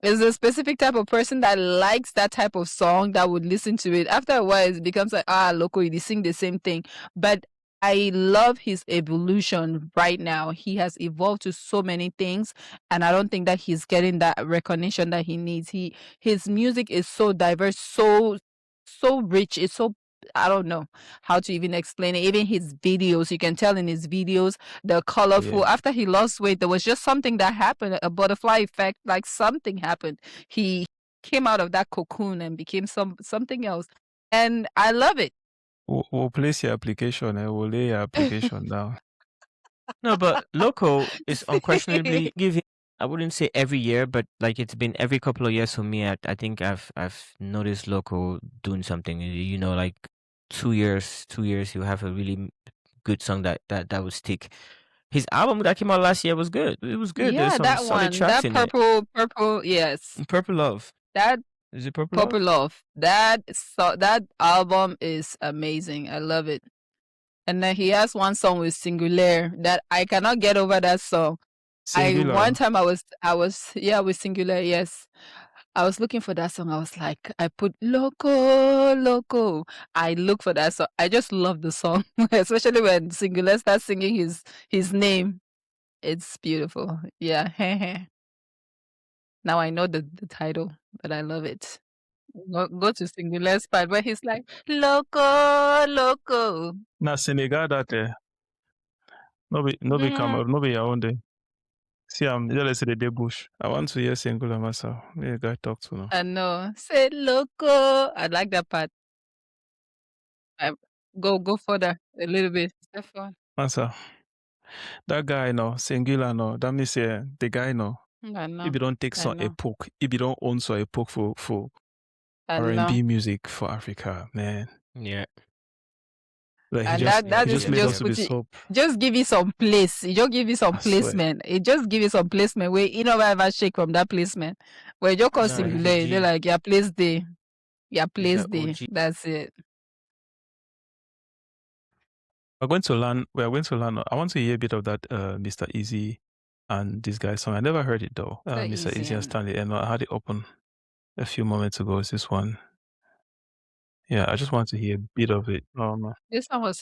Speaker 2: There's a specific type of person that likes that type of song that would listen to it. After a while, it becomes like, Loco, you sing the same thing. But I love his evolution right now. He has evolved to so many things, and I don't think that he's getting that recognition that he needs. His music is so diverse, so rich. It's so, I don't know how to even explain it. Even his videos, you can tell in his videos, they're colorful. Yeah. After he lost weight, there was just something that happened, a butterfly effect, like something happened. He came out of that cocoon and became something else. And I love it.
Speaker 3: We'll place your application and we'll lay your application down.
Speaker 1: No, but Loco is
Speaker 2: See?
Speaker 1: unquestionably giving. I wouldn't say every year, but like it's been every couple of years for me. I think I've noticed Loco doing something. You know, like 2 years, you have a really good song that would stick. His album that came out last year was good. It was good. There's
Speaker 2: Yeah,
Speaker 1: some
Speaker 2: that
Speaker 1: solid
Speaker 2: one.
Speaker 1: tracks
Speaker 2: That
Speaker 1: in it.
Speaker 2: purple, yes.
Speaker 1: Purple Love.
Speaker 2: That
Speaker 1: Is it Purple
Speaker 2: Purple
Speaker 1: Love?
Speaker 2: Love. That album is amazing. I love it. And then he has one song with Singular that I cannot get over that song.
Speaker 3: Singular.
Speaker 2: One time I was with Singular, yes. I was looking for that song. I was like, I put Loco. I look for that song. I just love the song, especially when Singular starts singing his name. It's beautiful. Yeah. Now I know the title, but I love it. Go to Singular's part where he's like, Loco.
Speaker 3: Na Senegal that no be Cameroon, no be Yaoundé. See, I'm jealous of the bush. I want to hear Singular myself. Me a guy talk to now.
Speaker 2: I know. Say Loco. I like that part. Go further a little bit.
Speaker 3: Answer. That guy no, Singular no. That means the guy no.
Speaker 2: I know.
Speaker 3: If you don't take
Speaker 2: I
Speaker 3: some
Speaker 2: know.
Speaker 3: epoch, if you don't own some epoch for
Speaker 2: I
Speaker 3: R&B
Speaker 2: know.
Speaker 3: music for Africa, man.
Speaker 1: Yeah.
Speaker 3: Like
Speaker 2: And
Speaker 3: he
Speaker 2: that
Speaker 3: just
Speaker 2: is
Speaker 3: made
Speaker 2: just
Speaker 3: us to be
Speaker 2: put it,
Speaker 3: so.
Speaker 2: just give it some place. It just give you some
Speaker 3: I swear.
Speaker 2: placement. It just give you some placement where you know ever shake from that placement. Where you just call
Speaker 1: No, he's a
Speaker 2: Singular,
Speaker 1: G.
Speaker 2: they're like your place there. Your place
Speaker 1: an
Speaker 2: there.
Speaker 1: OG.
Speaker 2: That's it.
Speaker 3: We are going to learn. I want to hear a bit of that Mr. Easy and this guy's song. I never heard it though. Mr. Easy and Stanley Enow. I had it open a few moments ago. Is this one? Yeah, I just want to hear a bit of it. Oh man.
Speaker 2: This one was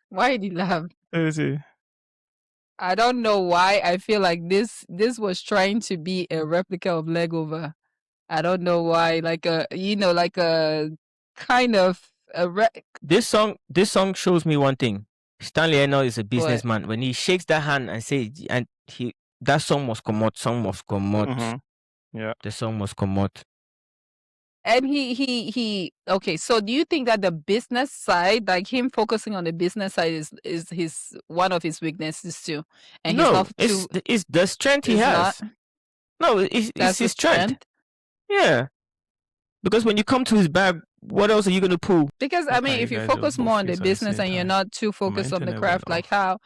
Speaker 2: Why did you laugh?
Speaker 3: Let me see.
Speaker 2: I don't know why I feel like this was trying to be a replica of Legover. I don't know why. Like a kind of
Speaker 1: This song shows me one thing. Stanley Enow is a businessman. When he shakes that hand and say, and that song must come out.
Speaker 3: Yeah.
Speaker 1: The song must come out.
Speaker 2: And he okay, so do you think that the business side, like him focusing on the business side is his one of his weaknesses too? And
Speaker 1: no,
Speaker 2: he's not
Speaker 1: it's the strength he has. No, it's his strength. Yeah. Because when you come to his bag, what else are you gonna pull?
Speaker 2: Because I mean, if you focus more on the business and you're not too focused on the craft, like how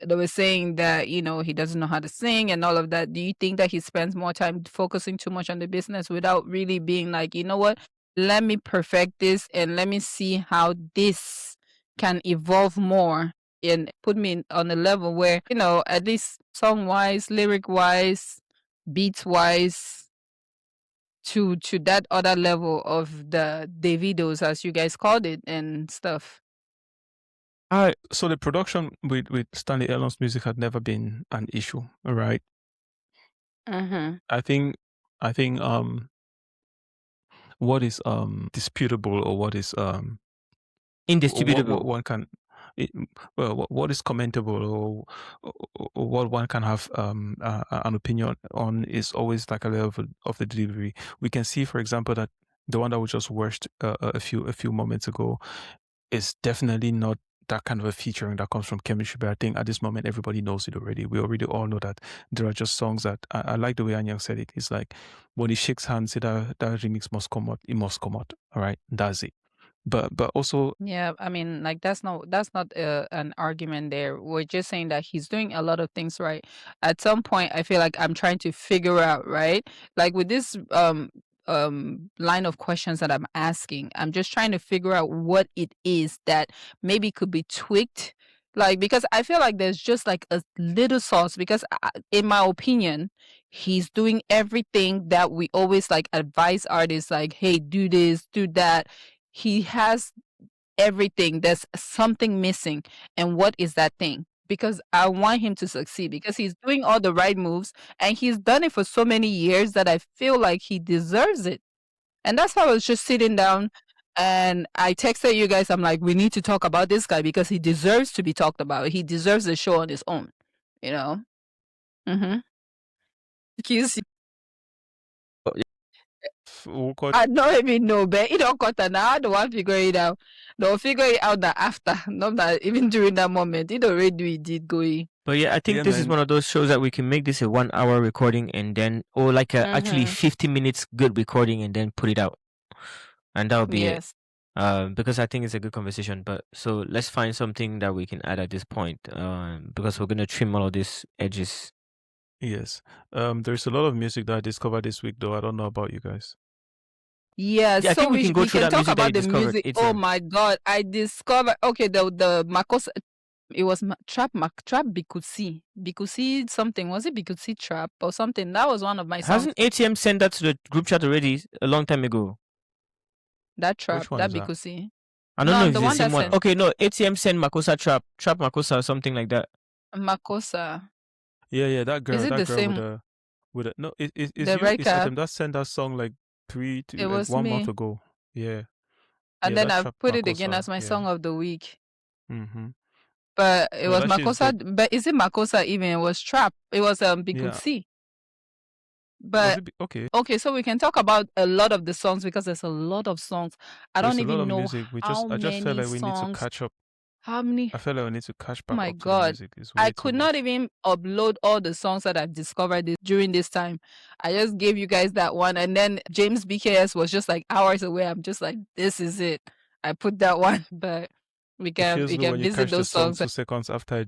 Speaker 2: they were saying that, he doesn't know how to sing and all of that. Do you think that he spends more time focusing too much on the business without really being like, you know what, let me perfect this and let me see how this can evolve more and put me on a level where, at least song wise, lyric wise, beats wise, to that other level of the Davidos, as you guys called it, and stuff.
Speaker 3: So the production with Stanley Enow's music had never been an issue, all right?
Speaker 2: Mm-hmm.
Speaker 3: I think what is disputable or what is
Speaker 1: indisputable,
Speaker 3: what is commentable or what one can have an opinion on is always like a level of the delivery. We can see, for example, that the one that we just watched a few moments ago is definitely not that kind of a featuring that comes from chemistry, but I think at this moment everybody knows it already. We already all know that there are just songs that I like the way Anyang said it. It's like when he shakes hands, that remix must come out. It must come out. All right, that's it. But also,
Speaker 2: yeah, I mean, like that's not an argument there. We're just saying that he's doing a lot of things right. At some point, I feel like I'm trying to figure out, right? Like with this line of questions that I'm asking, I'm just trying to figure out what it is that maybe could be tweaked. Like, because I feel like there's just like a little sauce, because in my opinion, he's doing everything that we always like advise artists, like, hey, do this, do that. He has everything. There's something missing. And what is that thing? Because I want him to succeed, because he's doing all the right moves and he's done it for so many years that I feel like he deserves it. And that's why I was just sitting down and I texted you guys. I'm like, we need to talk about this guy because he deserves to be talked about. He deserves a show on his own, Mm-hmm. Excuse you.
Speaker 3: We'll call
Speaker 2: I don't even know, but it don't cut now. I don't want to figure it out. They'll figure it out that after, not that even during that moment. It already do it did going.
Speaker 1: But yeah, I think
Speaker 3: Yeah,
Speaker 1: this is
Speaker 3: man.
Speaker 1: one of those shows that we can make this a 1 hour recording and then, or like a actually 50 minutes good recording and then put it out. And that'll be it.
Speaker 2: Yes.
Speaker 1: Because I think it's a good conversation. But so let's find something that we can add at this point. Because we're gonna trim all of these edges.
Speaker 3: Yes. There's a lot of music that I discovered this week, though. I don't know about you guys.
Speaker 2: Yeah,
Speaker 1: Yeah, I
Speaker 2: so
Speaker 1: think we can go through
Speaker 2: can
Speaker 1: that
Speaker 2: talk
Speaker 1: music that you
Speaker 2: about the
Speaker 1: discovered.
Speaker 2: music.
Speaker 1: It's
Speaker 2: Oh my god, I discovered the Makos. It was trap Bikusi something. Was it Bikusi trap or something? That was one of my songs.
Speaker 1: Hasn't ATM sent that to the group chat already a long time ago?
Speaker 2: That trap,
Speaker 3: Which one
Speaker 2: that
Speaker 3: is that?
Speaker 2: Bikusi.
Speaker 1: I don't
Speaker 2: No,
Speaker 1: know
Speaker 2: I'm
Speaker 1: if
Speaker 2: the
Speaker 1: it's the
Speaker 2: one
Speaker 1: same
Speaker 2: that
Speaker 1: one.
Speaker 2: sent
Speaker 1: Okay, no, ATM sent Makosa trap Makosa or something like that.
Speaker 2: Makosa.
Speaker 3: Yeah, that girl.
Speaker 2: Is it
Speaker 3: That
Speaker 2: the
Speaker 3: girl
Speaker 2: same?
Speaker 3: with a no. It's
Speaker 2: The
Speaker 3: you.
Speaker 2: red
Speaker 3: It's
Speaker 2: cap.
Speaker 3: Adam that sent that song like
Speaker 2: It was
Speaker 3: 1 month
Speaker 2: me.
Speaker 3: ago. Yeah.
Speaker 2: And
Speaker 3: Yeah,
Speaker 2: then
Speaker 3: that
Speaker 2: I
Speaker 3: trap
Speaker 2: put it again
Speaker 3: Makosa.
Speaker 2: as my
Speaker 3: Yeah.
Speaker 2: song of the week.
Speaker 3: Mm-hmm.
Speaker 2: But it
Speaker 3: No,
Speaker 2: was
Speaker 3: that shit is dope.
Speaker 2: Makosa. But is it Makosa even? It was trap. It was
Speaker 3: Yeah.
Speaker 2: Bikusi.
Speaker 3: Was
Speaker 2: But
Speaker 3: it okay?
Speaker 2: okay, so we can talk about a lot of the songs because there's a lot of songs. I
Speaker 3: There's
Speaker 2: don't
Speaker 3: a lot
Speaker 2: even
Speaker 3: of
Speaker 2: know
Speaker 3: music.
Speaker 2: how
Speaker 3: I just felt
Speaker 2: many
Speaker 3: like we need to
Speaker 2: songs.
Speaker 3: catch up.
Speaker 2: How many?
Speaker 3: I felt like we need to catch
Speaker 2: Oh
Speaker 3: back
Speaker 2: my
Speaker 3: up to the
Speaker 2: god.
Speaker 3: music. It's
Speaker 2: I
Speaker 3: way too
Speaker 2: could not
Speaker 3: much.
Speaker 2: even upload all the songs that I've discovered during this time. I just gave you guys that one, and then James BKS was just like hours away. I'm just like, this is it. I put that one, but we
Speaker 3: It
Speaker 2: can
Speaker 3: feels good when you
Speaker 2: visit
Speaker 3: catch the
Speaker 2: those
Speaker 3: song
Speaker 2: songs.
Speaker 3: 2 seconds after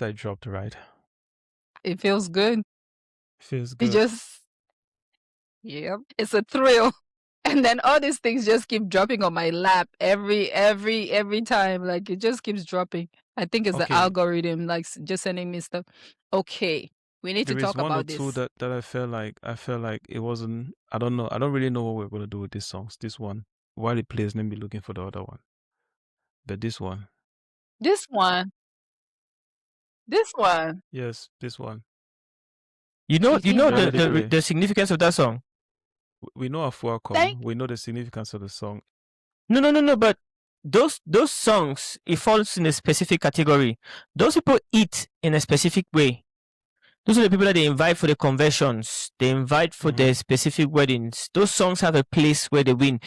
Speaker 3: I dropped, right?
Speaker 2: It feels good.
Speaker 3: It feels
Speaker 2: It
Speaker 3: good.
Speaker 2: just it's a thrill. And then all these things just keep dropping on my lap every time. Like it just keeps dropping. I think it's the
Speaker 3: Okay.
Speaker 2: algorithm, like just sending me stuff. Okay, we need to
Speaker 3: There is
Speaker 2: talk
Speaker 3: one or
Speaker 2: about
Speaker 3: two
Speaker 2: this.
Speaker 3: that I felt like it wasn't. I don't know. I don't really know what we're gonna do with these songs. This one, while it plays, let me be looking for the other one. But this one,
Speaker 2: This one.
Speaker 3: yes, this one.
Speaker 1: You know
Speaker 2: You can't have
Speaker 3: Let it
Speaker 2: that.
Speaker 3: play.
Speaker 1: the significance of that song.
Speaker 3: We know Afua
Speaker 2: Thank
Speaker 3: come. We know the significance of the song.
Speaker 1: No. But those songs, it falls in a specific category. Those people eat in a specific way. Those are the people that they invite for the conversions. They invite for their specific weddings. Those songs have a place where they win,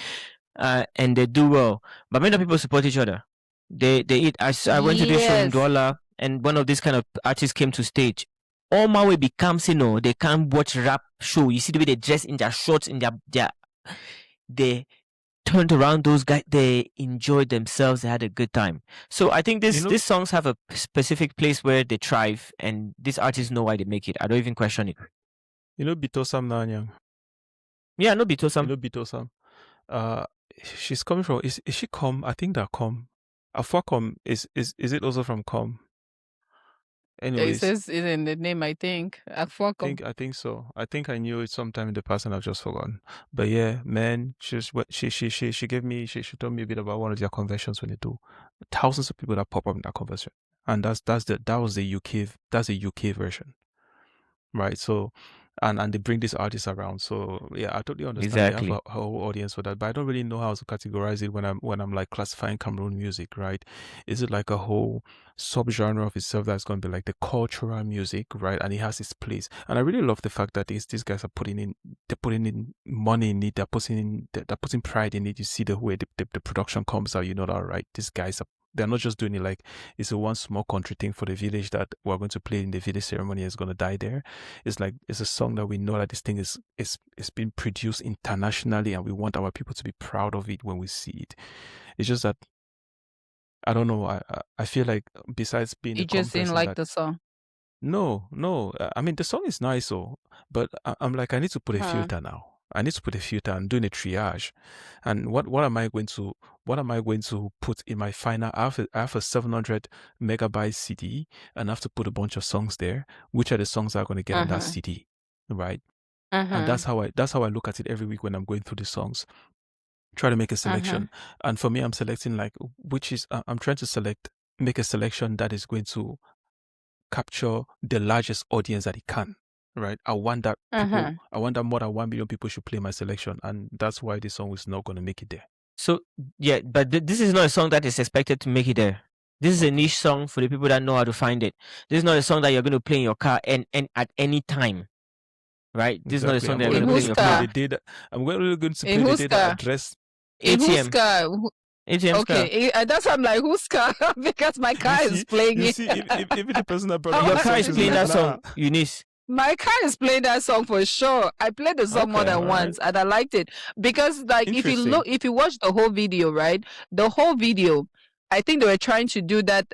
Speaker 1: and they do well. But many people support each other. They eat. I went to this show in
Speaker 2: Yes.
Speaker 1: Douala, and one of these kind of artists came to stage. All my way becomes, they can't watch rap show. You see the way they dress in their shorts, in their they turned around. Those guys, they enjoyed themselves. They had a good time. So I think these songs have a specific place where they thrive, and these artists know why they make it. I don't even question it.
Speaker 3: You know Bitosam Nanyang?
Speaker 1: Yeah, no Bitosam.
Speaker 3: You know Bitosam? She's coming from. Is she Com? I think that Com. Afuacom is it also from Com?
Speaker 2: It
Speaker 3: Anyways,
Speaker 2: says it in the name, I think.
Speaker 3: I think so. I think I knew it sometime in the past and I've just forgotten. But yeah, man, she gave me she told me a bit about one of their conventions when they do. Thousands of people that pop up in that convention. And that was the UK version. Right. So and they bring these artists around. So yeah, I totally understand
Speaker 1: Exactly.
Speaker 3: they have a whole audience for that. But I don't really know how to categorize it when I'm like classifying Cameroon music, right? Is it like a whole subgenre of itself that's going to be like the cultural music, right? And it has its place. And I really love the fact that these guys are putting in money in it. They're putting pride in it. You see the way the production comes out. You know that, right? These guys they're not just doing it like it's a one small country thing for the village that we're going to play in the village ceremony is going to die there. It's like it's a song that we know that this thing is being produced internationally, and we want our people to be proud of it when we see it. It's just that I don't know. I feel like besides being
Speaker 2: You
Speaker 3: a
Speaker 2: just didn't like the song.
Speaker 3: no. I mean the song is nice, but I'm like I need to put a filter now. I need to put a filter and doing a triage. And what am I going to put in my final? I have a 700 megabyte CD, and I have to put a bunch of songs there. Which are the songs that are going to get on that CD, right? And that's how I look at it every week when I'm going through the songs. Try to make a selection, and for me, I'm selecting like I'm trying to make a selection that is going to capture the largest audience that it can. Right, I want that people. I want that more than 1 million people should play my selection, and that's why this song is not going to make it there.
Speaker 1: So yeah, but this is not a song that is expected to make it there. This is a niche song for the people that know how to find it. This is not a song that you're going to play in your car and at any time. right? This is not a song they're
Speaker 2: In
Speaker 1: going to play in your
Speaker 2: Huska.
Speaker 1: club.
Speaker 3: The day that I'm really going to
Speaker 2: In
Speaker 3: play the day that
Speaker 2: Huska.
Speaker 3: address.
Speaker 2: In
Speaker 1: ATM.
Speaker 2: Huska.
Speaker 1: ATM
Speaker 2: Okay, that's why I'm like, Huska, because my car is playing
Speaker 3: You
Speaker 2: it.
Speaker 3: see, if the person that brought
Speaker 1: Your
Speaker 3: up
Speaker 1: car
Speaker 3: the
Speaker 1: is
Speaker 3: song
Speaker 1: playing that
Speaker 3: like,
Speaker 1: song, Eunice.
Speaker 2: My car is playing that song for sure. I played the song more
Speaker 3: Okay,
Speaker 2: than
Speaker 3: alright.
Speaker 2: once, and I liked it because, like, if you watch the whole video, right? The whole video, I think they were trying to do that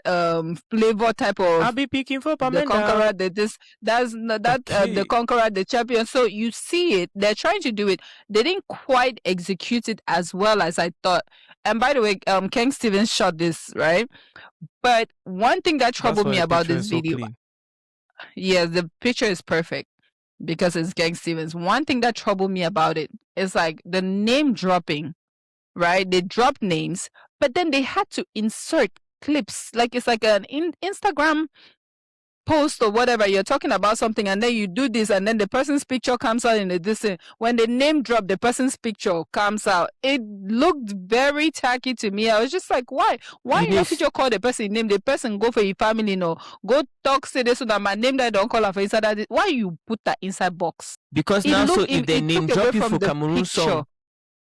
Speaker 2: flavor type
Speaker 1: I'll
Speaker 2: of
Speaker 1: be picking for
Speaker 2: the
Speaker 1: Pamenda.
Speaker 2: conqueror, the conqueror, the champion. So you see it. They're trying to do it. They didn't quite execute it as well as I thought. And by the way, Ken Stevens shot this, right? But one thing that troubled me about this video, yes, the picture is perfect because it's Gang Stevens. One thing that troubled me about it is like the name dropping, right? They dropped names, but then they had to insert clips. Like it's like an Instagram post or whatever. You're talking about something and then you do this and then the person's picture comes out in the distance. When the name drop, the person's picture comes out. It looked very tacky to me. I was just like, why? Why you not picture call the person name? The person go for your family, no. Go talk say this so that my name that don't call her for inside that. Why you put that inside box?
Speaker 1: Because now, so if they name drop you for Cameroon song,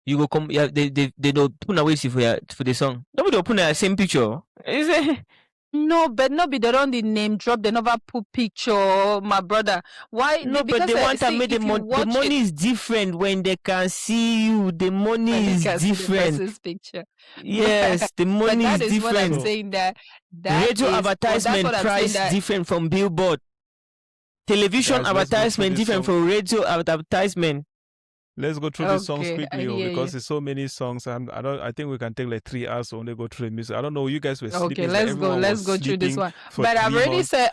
Speaker 1: you go come. Yeah, they don't put away for the song. Nobody open the same picture. Is it?
Speaker 2: No, but no, be they don't the name drop. They never put picture, my brother. Why?
Speaker 1: No, but they want to make the money is different when they can see you. The money is different.
Speaker 2: The picture.
Speaker 1: Yes, the money is different.
Speaker 2: That is what I'm saying. That
Speaker 1: radio advertisement price different from billboard. Television advertisement different from radio advertisement.
Speaker 3: Let's go through the songs quickly because there's so many songs. I think we can take like 3 hours to only go through the music. I don't know. You guys were sleeping.
Speaker 2: Okay, let's go through this one. But I've already said.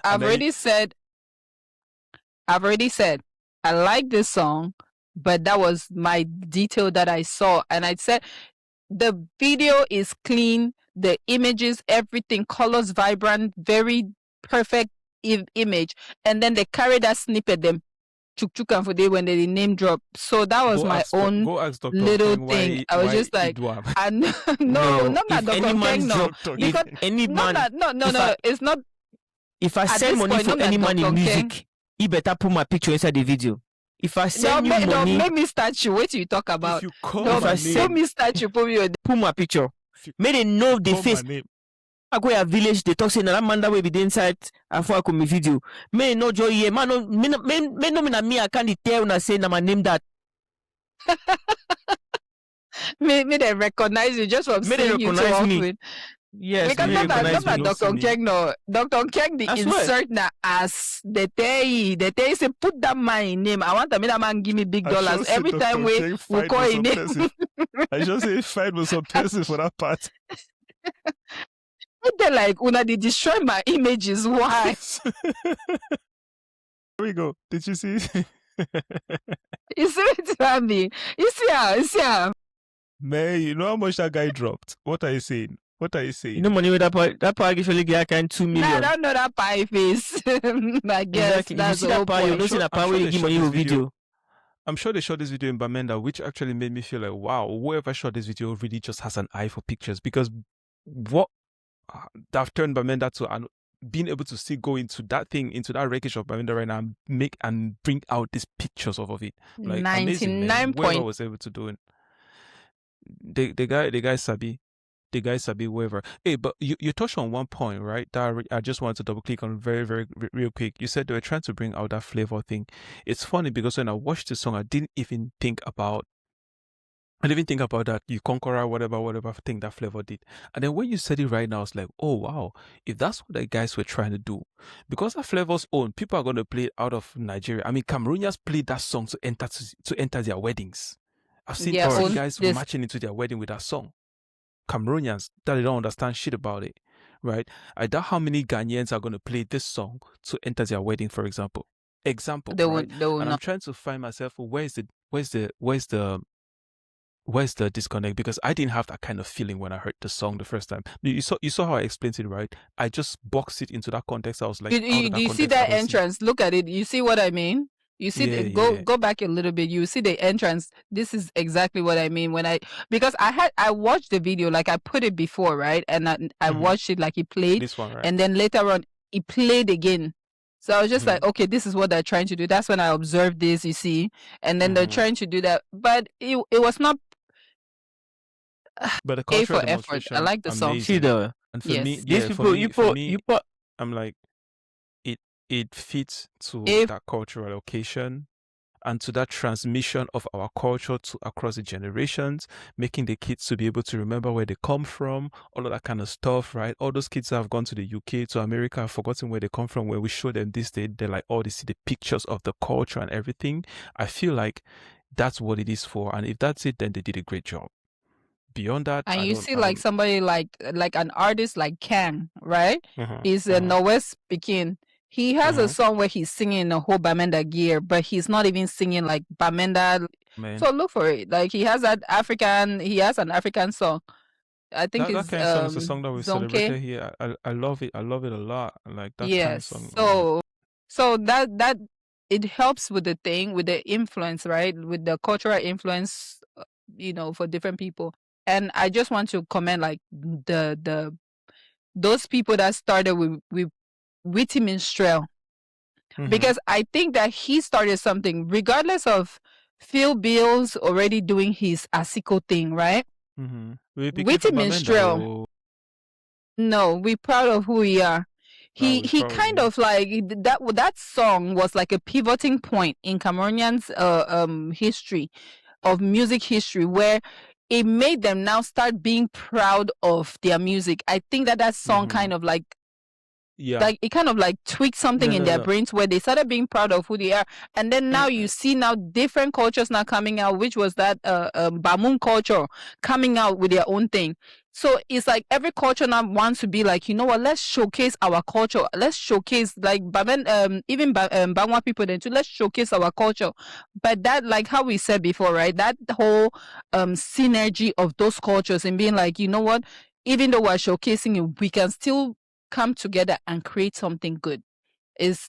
Speaker 2: I like this song, but that was my detail that I saw, and I said the video is clean, the images, everything, colors vibrant, very perfect image, and then they carry that snippet them. Chuk and for day when they name drop. So that was my own little thing. I was just like, no, not Dr. Keng, no. Because no, it's not.
Speaker 1: If I send money for any man in music, he better put my picture inside the video. If I send you money,
Speaker 2: don't make me start you. What do you talk about?
Speaker 3: If
Speaker 2: I send me start you,
Speaker 1: put my picture. May they know the face. I go a village, they talk say that man that will be inside after I come my video. May no joy here, man. No, me I can't tell when I say my name that.
Speaker 2: May they recognize you just from seeing you too often.
Speaker 1: Yes,
Speaker 2: because not Dr. Keng, no. Dr. Keng, the insert na as the day say put that man name. I want to make that man give me big dollars every time we call him name.
Speaker 3: I just say fight with some person for that part.
Speaker 2: They're like, Una, they destroy my images. Why?
Speaker 3: Here we go. Did you see?
Speaker 2: You see it, Rami? You see how?
Speaker 3: Man, you know how much that guy dropped? What are you saying?
Speaker 1: You know money with that part usually get kind 2 million.
Speaker 2: I don't know that pie face. I guess
Speaker 1: exactly.
Speaker 2: That's
Speaker 1: you see that part, you know see that part where you give money with video.
Speaker 3: I'm sure they shot this video in Bamenda, which actually made me feel like, wow, whoever shot this video really just has an eye for pictures, because what that turned Bamenda to, and being able to still go into that thing, into that wreckage of Bamenda right now, and bring out these pictures of it. Like 99 whoever was able to do it. The guy Sabi, whoever. Hey, but you touched on one point, right? That I just wanted to double click on very, very real quick. You said they were trying to bring out that flavor thing. It's funny because when I watched the song, I didn't even think about that you conqueror, whatever thing that flavor did. And then when you said it right now, it's like, oh wow, if that's what the guys were trying to do, because that flavor's own, people are going to play it out of Nigeria. I mean, Cameroonians played that song to enter their weddings. I've seen guys marching into their wedding with that song. Cameroonians that they don't understand shit about it, right? I doubt how many Ghanaians are going to play this song to enter their wedding, for example.
Speaker 2: They
Speaker 3: right?
Speaker 2: will
Speaker 3: and
Speaker 2: not.
Speaker 3: I'm trying to find myself, where's the disconnect? Because I didn't have that kind of feeling when I heard the song the first time. You saw how I explained it, right? I just boxed it into that context. I was like,
Speaker 2: you see that entrance? Look at it. You see what I mean? You see, go back a little bit. You see the entrance. This is exactly what I mean because I watched the video, like I put it before, right? And I watched it like he played
Speaker 3: this one, right?
Speaker 2: And then later on he played again. So I was just like, okay, this is what they're trying to do. That's when I observed this, you see, and then they're trying to do that, but it was not
Speaker 3: But the
Speaker 2: A
Speaker 3: cultural
Speaker 2: for effort. I
Speaker 3: demonstration,
Speaker 2: like the song.
Speaker 1: See
Speaker 3: amazing.
Speaker 1: the
Speaker 3: And for
Speaker 2: Yes.
Speaker 3: me,
Speaker 1: these
Speaker 3: yeah,
Speaker 1: people, you put
Speaker 3: I'm like, it fits to
Speaker 2: If
Speaker 3: that cultural occasion and to that transmission of our culture to across the generations, making the kids to be able to remember where they come from, all of that kind of stuff, right? All those kids that have gone to the UK, to America, have forgotten where they come from. When we show them this, they're like, oh, they see the pictures of the culture and everything. I feel like that's what it is for. And if that's it, then they did a great job. Beyond that,
Speaker 2: and
Speaker 3: I
Speaker 2: you
Speaker 3: don't.
Speaker 2: see like somebody like an artist like Kang, right? He's a Norwest speaking. He has a song where he's singing a whole Bamenda gear, but he's not even singing like Bamenda.
Speaker 3: Man,
Speaker 2: So look for it. Like he has an African song. I think
Speaker 3: that
Speaker 2: it's
Speaker 3: kind of song is a song that we celebrated
Speaker 2: Zonke.
Speaker 3: here. I love it. I love it a lot. Like that kind of
Speaker 2: Yes.
Speaker 3: song.
Speaker 2: So that it helps with the thing, with the influence, right? With the cultural influence, for different people. And I just want to comment like those people that started with witty minstrel, because I think that he started something, regardless of Phil Bill's already doing his Asiko thing, right? Witty minstrel. No, we're proud of who we are. He kind of like that song was like a pivoting point in Cameroonians history of music history, where it made them now start being proud of their music. I think that song kind of like like it kind of like tweaked something in their brains where they started being proud of who they are. And then now you see now different cultures now coming out, which was that Bamun culture coming out with their own thing. So it's like every culture now wants to be like, you know what, let's showcase our culture. Let's showcase like even Bangwa people then too, let's showcase our culture. But that, like how we said before, right? That whole synergy of those cultures and being like, you know what, even though we're showcasing it, we can still come together and create something good.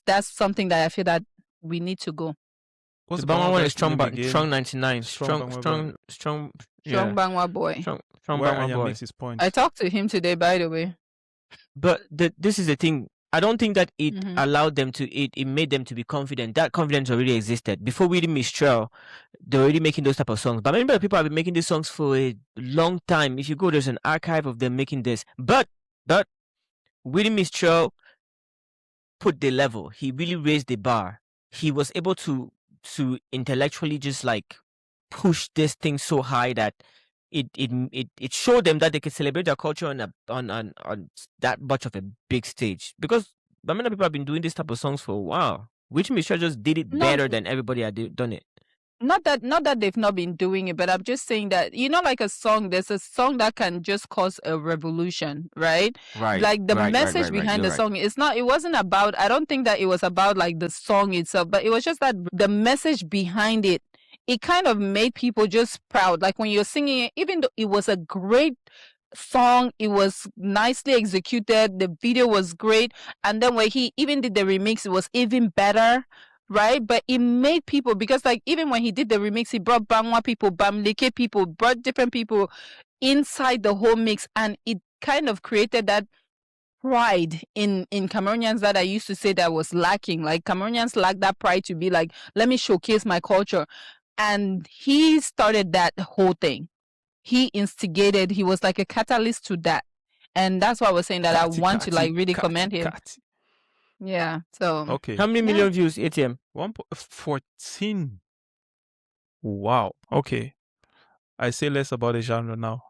Speaker 2: That's something that I feel that we need to go.
Speaker 1: What's the Bangwa one is strong 99. Strong
Speaker 2: Bangwa boy.
Speaker 1: Strong Bangwa boy.
Speaker 3: Makes his point.
Speaker 2: I talked to him today, by the way.
Speaker 1: But this is the thing. I don't think that it allowed them to, it made them to be confident. That confidence already existed. Before Willie Mistral, they're already making those type of songs. But many people have been making these songs for a long time. If you go, there's an archive of them making this. But Willie Mistral put the level. He really raised the bar. He was able to intellectually just like push this thing so high that it showed them that they could celebrate their culture on that much of a big stage. Because many people have been doing this type of songs for a while. Willie Mistral just did it better than everybody had done it.
Speaker 2: Not that they've not been doing it, but I'm just saying that, like a song, there's a song that can just cause a revolution, right?
Speaker 1: Right.
Speaker 2: Like the message behind the song, it wasn't about, I don't think that it was about like the song itself, but it was just that the message behind it, it kind of made people just proud. Like when you're singing it, even though it was a great song, it was nicely executed, the video was great, and then when he even did the remix, it was even better. Right, but it made people, because like even when he did the remix, he brought Bangwa people, Bamleke people, brought different people inside the whole mix, and it kind of created that pride in Cameroonians that I used to say that was lacking. Like Cameroonians lack that pride to be like, let me showcase my culture, and he started that whole thing. He instigated. He was like a catalyst to that, and that's why I was saying that I want to like really commend him. Yeah. So
Speaker 3: okay.
Speaker 1: How many million views, ATM?
Speaker 3: 14. Wow. Okay. I say less about the genre now.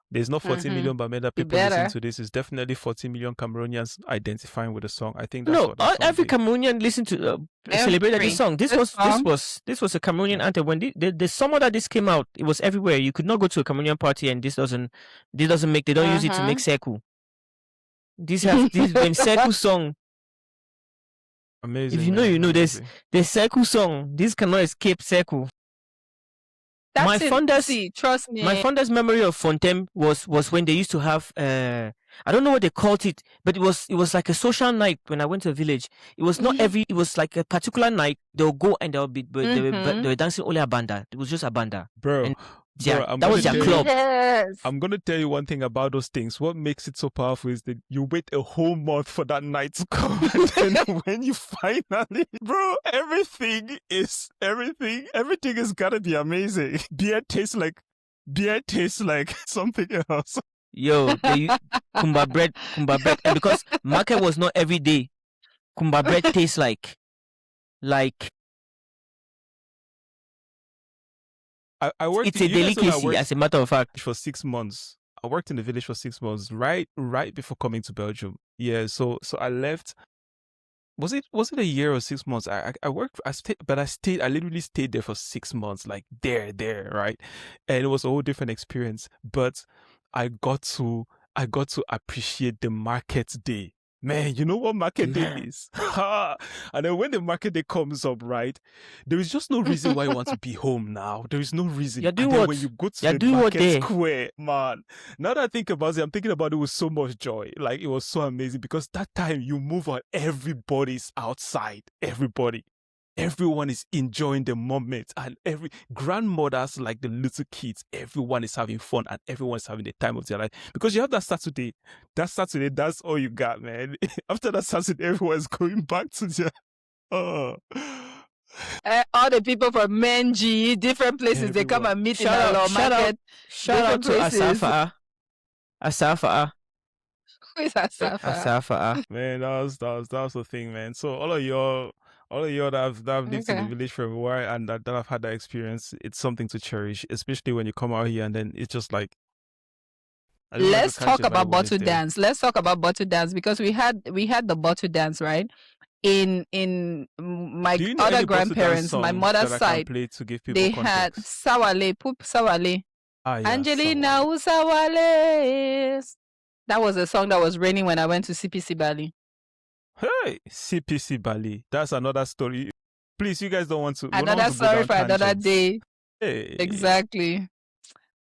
Speaker 3: There's not 14 million Bamenda people listening to this. It's definitely 14 million Cameroonians identifying with the song. I think that's what the song
Speaker 1: every
Speaker 3: did.
Speaker 1: Cameroonian listened to celebrated this song. This was a Cameroonian anthem. When the summer that this came out, it was everywhere. You could not go to a Cameroonian party and they don't use it to make seku. This when seku song.
Speaker 3: Amazing.
Speaker 1: If you know, you know. There's seku song. This cannot escape seku.
Speaker 2: Trust me.
Speaker 1: My fondest memory of Fontem was when they used to have I don't know what they called it, but it was like a social night when I went to a village. It was not it was like a particular night. They'll go and they were dancing only a banda. It was just a banda.
Speaker 3: Bro, Bro, I'm
Speaker 1: that was
Speaker 3: gonna
Speaker 1: their
Speaker 3: tell you-
Speaker 1: club.
Speaker 2: Yes.
Speaker 3: I'm gonna tell you one thing about those things. What makes it so powerful is that you wait a whole month for that night to come, and then when you finally, bro, everything is gotta be amazing. Beer tastes like something else.
Speaker 1: Yo, Kumba bread, and because market was not every day, Kumba bread tastes like
Speaker 3: I worked.
Speaker 1: it's a
Speaker 3: you guys know I
Speaker 1: delicacy.
Speaker 3: worked
Speaker 1: As a matter of fact,
Speaker 3: for 6 months. I worked in the village for 6 months, right before coming to Belgium. Yeah, so I left. Was it a year or 6 months? I worked. I stayed. I literally stayed there for 6 months, like there, right. And it was a whole different experience. But I got to appreciate the market day. Man, you know what market day is? And then when the market day comes up, right, there is just no reason why you want to be home now. There is no reason.
Speaker 1: You're doing
Speaker 3: And then
Speaker 1: what?
Speaker 3: when you go to
Speaker 1: You're
Speaker 3: the
Speaker 1: doing what
Speaker 3: market
Speaker 1: there?
Speaker 3: square, man, now that I think about it, I'm thinking about it with so much joy. Like, it was so amazing because that time you move on, everybody's outside. Everyone is enjoying the moment, and every grandmothers, like the little kids, everyone is having fun and everyone is having the time of their life because you have that Saturday. That's all you got, man. After that Saturday, everyone's going back to their
Speaker 2: All the people from Menji, different places, they come
Speaker 3: Everyone.
Speaker 2: and meet in
Speaker 1: Shout
Speaker 2: our
Speaker 1: out,
Speaker 2: market.
Speaker 1: shout out to
Speaker 2: different places.
Speaker 1: Asafa.
Speaker 2: Who is Asafa?
Speaker 3: Man, that was the thing, man. So all of y'all that have lived in the
Speaker 2: Okay.
Speaker 3: village for a while and that have had that experience, it's something to cherish, especially when you come out here and then it's just like, I just wanted
Speaker 2: Let's
Speaker 3: to catch
Speaker 2: talk
Speaker 3: the
Speaker 2: about
Speaker 3: vibe when it's
Speaker 2: bottle
Speaker 3: there.
Speaker 2: dance. Let's talk about bottle dance because we had the bottle dance, right? In my
Speaker 3: Do you know
Speaker 2: other
Speaker 3: any bottle dance
Speaker 2: grandparents, my
Speaker 3: songs
Speaker 2: mother's
Speaker 3: that I can
Speaker 2: side,
Speaker 3: play to give people
Speaker 2: they had
Speaker 3: context?
Speaker 2: Sawale, Poop Sawale.
Speaker 3: Yeah,
Speaker 2: Angelina Usawale. That was a song that was raining when I went to CPC Bali.
Speaker 3: Hey, CPC Bali. That's another story. Please, you guys don't want to. we don't want
Speaker 2: Another
Speaker 3: to go
Speaker 2: story
Speaker 3: down
Speaker 2: for another
Speaker 3: tangents.
Speaker 2: day.
Speaker 3: Hey,
Speaker 2: Exactly.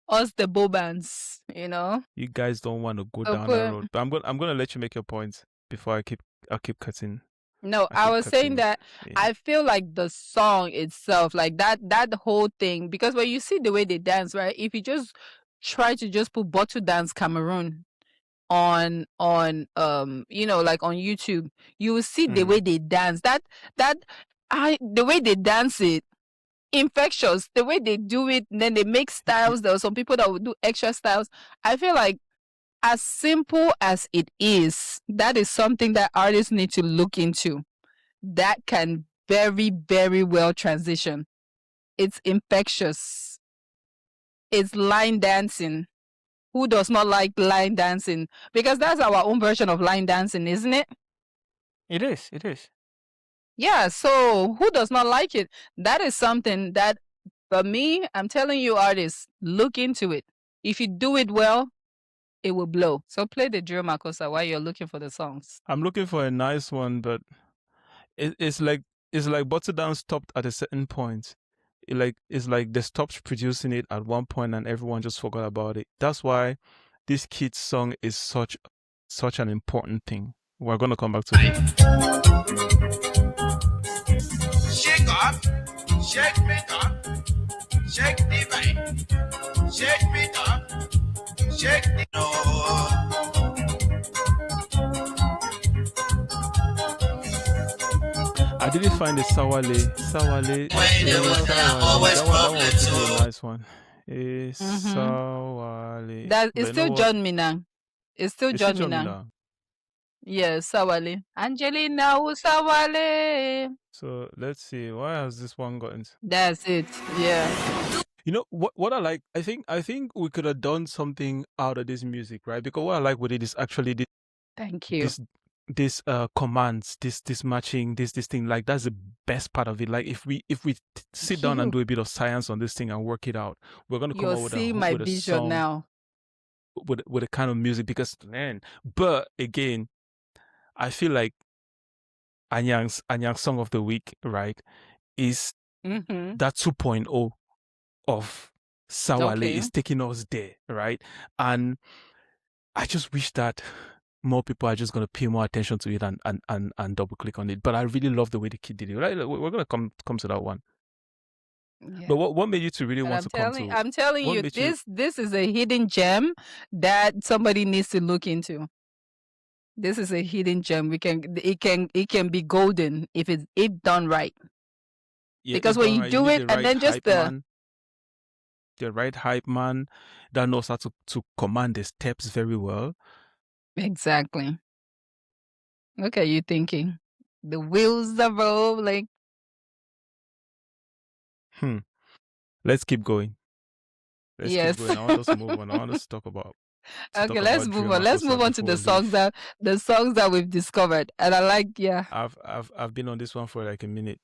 Speaker 2: Us the Bobans, you know.
Speaker 3: you guys don't want to go
Speaker 2: So
Speaker 3: down that road. But I'm gonna let you make your point before I'll keep cutting.
Speaker 2: No, I was saying that I feel like the song itself, like that whole thing, because when you see the way they dance, right? If you just try to just put bottle dance Cameroon on you know, like on YouTube, you will see the way they dance. The way they dance it, infectious. The way they do it, and then they make styles. There are some people that will do extra styles. I feel like as simple as it is, that is something that artists need to look into. That can very, very well transition. It's infectious. It's line dancing. Who does not like line dancing? Because that's our own version of line dancing, isn't it?
Speaker 1: It is.
Speaker 2: Yeah, so who does not like it? That is something that, for me, I'm telling you, artists, look into it. If you do it well, it will blow. So play the drill, Makosa, while you're looking for the songs.
Speaker 3: I'm looking for a nice one, but it's like Bottle Down stopped at a certain point. It's like they stopped producing it at one point and everyone just forgot about it. That's why this kid's song is such an important thing. We're gonna come back to it.
Speaker 4: Shake up, shake me up, shake the vibe, shake me up, shake the
Speaker 3: I didn't find the Sawale. That one was really a nice one. Sawale.
Speaker 2: That
Speaker 3: But
Speaker 2: is
Speaker 3: you
Speaker 2: still
Speaker 3: know what?
Speaker 2: John Minang. It's still
Speaker 3: It's
Speaker 2: John
Speaker 3: still John
Speaker 2: Minang.
Speaker 3: Mina.
Speaker 2: Yes, Sawale. Angelina Usawale.
Speaker 3: So let's see. Why has this one gotten?
Speaker 2: That's it. Yeah.
Speaker 3: You know what I like? I think we could have done something out of this music, right? Because what I like with it is actually
Speaker 2: Thank you.
Speaker 3: this commands, this matching, this thing. Like, that's the best part of it. Like, if we sit down and do a bit of science on this thing and work it out, we're gonna come
Speaker 2: You're
Speaker 3: up with
Speaker 2: seeing
Speaker 3: a
Speaker 2: my
Speaker 3: with a
Speaker 2: vision
Speaker 3: song
Speaker 2: now.
Speaker 3: with a kind of music. Because, man, but again, I feel like Anyang's song of the week, right, is that 2.0 of Sawale is taking us there, right? And I just wish that more people are just going to pay more attention to it and double click on it. But I really love the way the kid did it. Right? We're going to come to that one.
Speaker 2: Yeah.
Speaker 3: But what made you to really
Speaker 2: And
Speaker 3: want to come to?
Speaker 2: I'm telling
Speaker 3: what
Speaker 2: you,
Speaker 3: made you?
Speaker 2: this is a hidden gem that somebody needs to look into. This is a hidden gem. It can be golden if done right.
Speaker 3: Yeah,
Speaker 2: Because
Speaker 3: if
Speaker 2: when
Speaker 3: done
Speaker 2: you
Speaker 3: right, you
Speaker 2: do
Speaker 3: need
Speaker 2: it
Speaker 3: the
Speaker 2: and
Speaker 3: right
Speaker 2: then just
Speaker 3: hype man. The right hype man that knows how to command the steps very well.
Speaker 2: exactly. Look at you thinking. The wheels are rolling.
Speaker 3: Let's keep going. Let's keep
Speaker 2: Yes.
Speaker 3: going. I want us to move on. I want us to talk about
Speaker 2: Okay, let's move on. Let's move on to
Speaker 3: before
Speaker 2: the
Speaker 3: we leave.
Speaker 2: songs that we've discovered. And I like, yeah.
Speaker 3: I've been on this one for like a minute.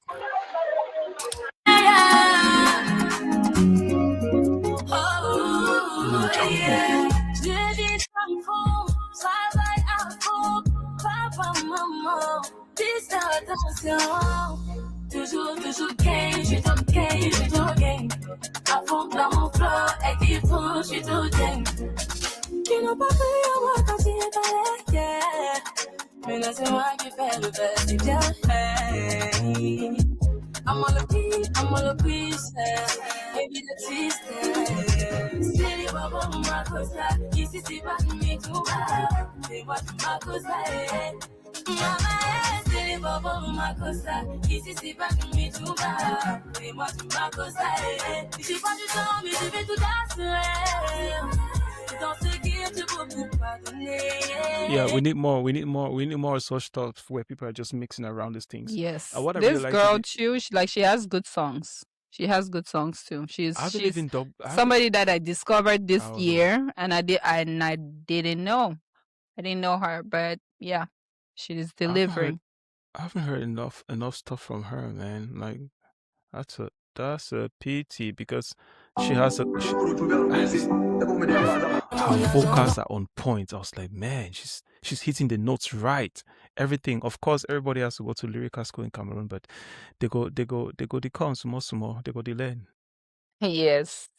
Speaker 5: Toujours, toujours game, je suis tout game, je suis tout game. À fond dans mon flow, et qui fout, je suis tout game. Tu n'as pas cru à moi quand tu es allé, yeah. Mais là c'est moi qui fais le best, c'est bien. Hey. I'm on the beat, I'm on the preset. Baby the system. Silly bubble, my cosa. Ici c'est pas me tout bas. C'est moi qui m'a cosa. Mama, silly bubble, my cosa. Ici c'est pas me tout bas. C'est moi qui m'a cosa. J'ai pas du temps, mais je vais tout assurer.
Speaker 3: Yeah, we need more such stuff where people are just mixing around these things.
Speaker 2: Yes.
Speaker 3: What I
Speaker 2: This
Speaker 3: really like
Speaker 2: girl too, she has good songs. She has good songs too. She's somebody that I discovered this year, and I didn't know. I didn't know her, but yeah, she is delivering.
Speaker 3: I haven't heard enough stuff from her, man. Like that's a pity because she has her vocals are on point. I was like, man, she's hitting the notes right. Everything. Of course, everybody has to go to lyrical school in Cameroon, but they go the sumo. They go the learn.
Speaker 2: Yes.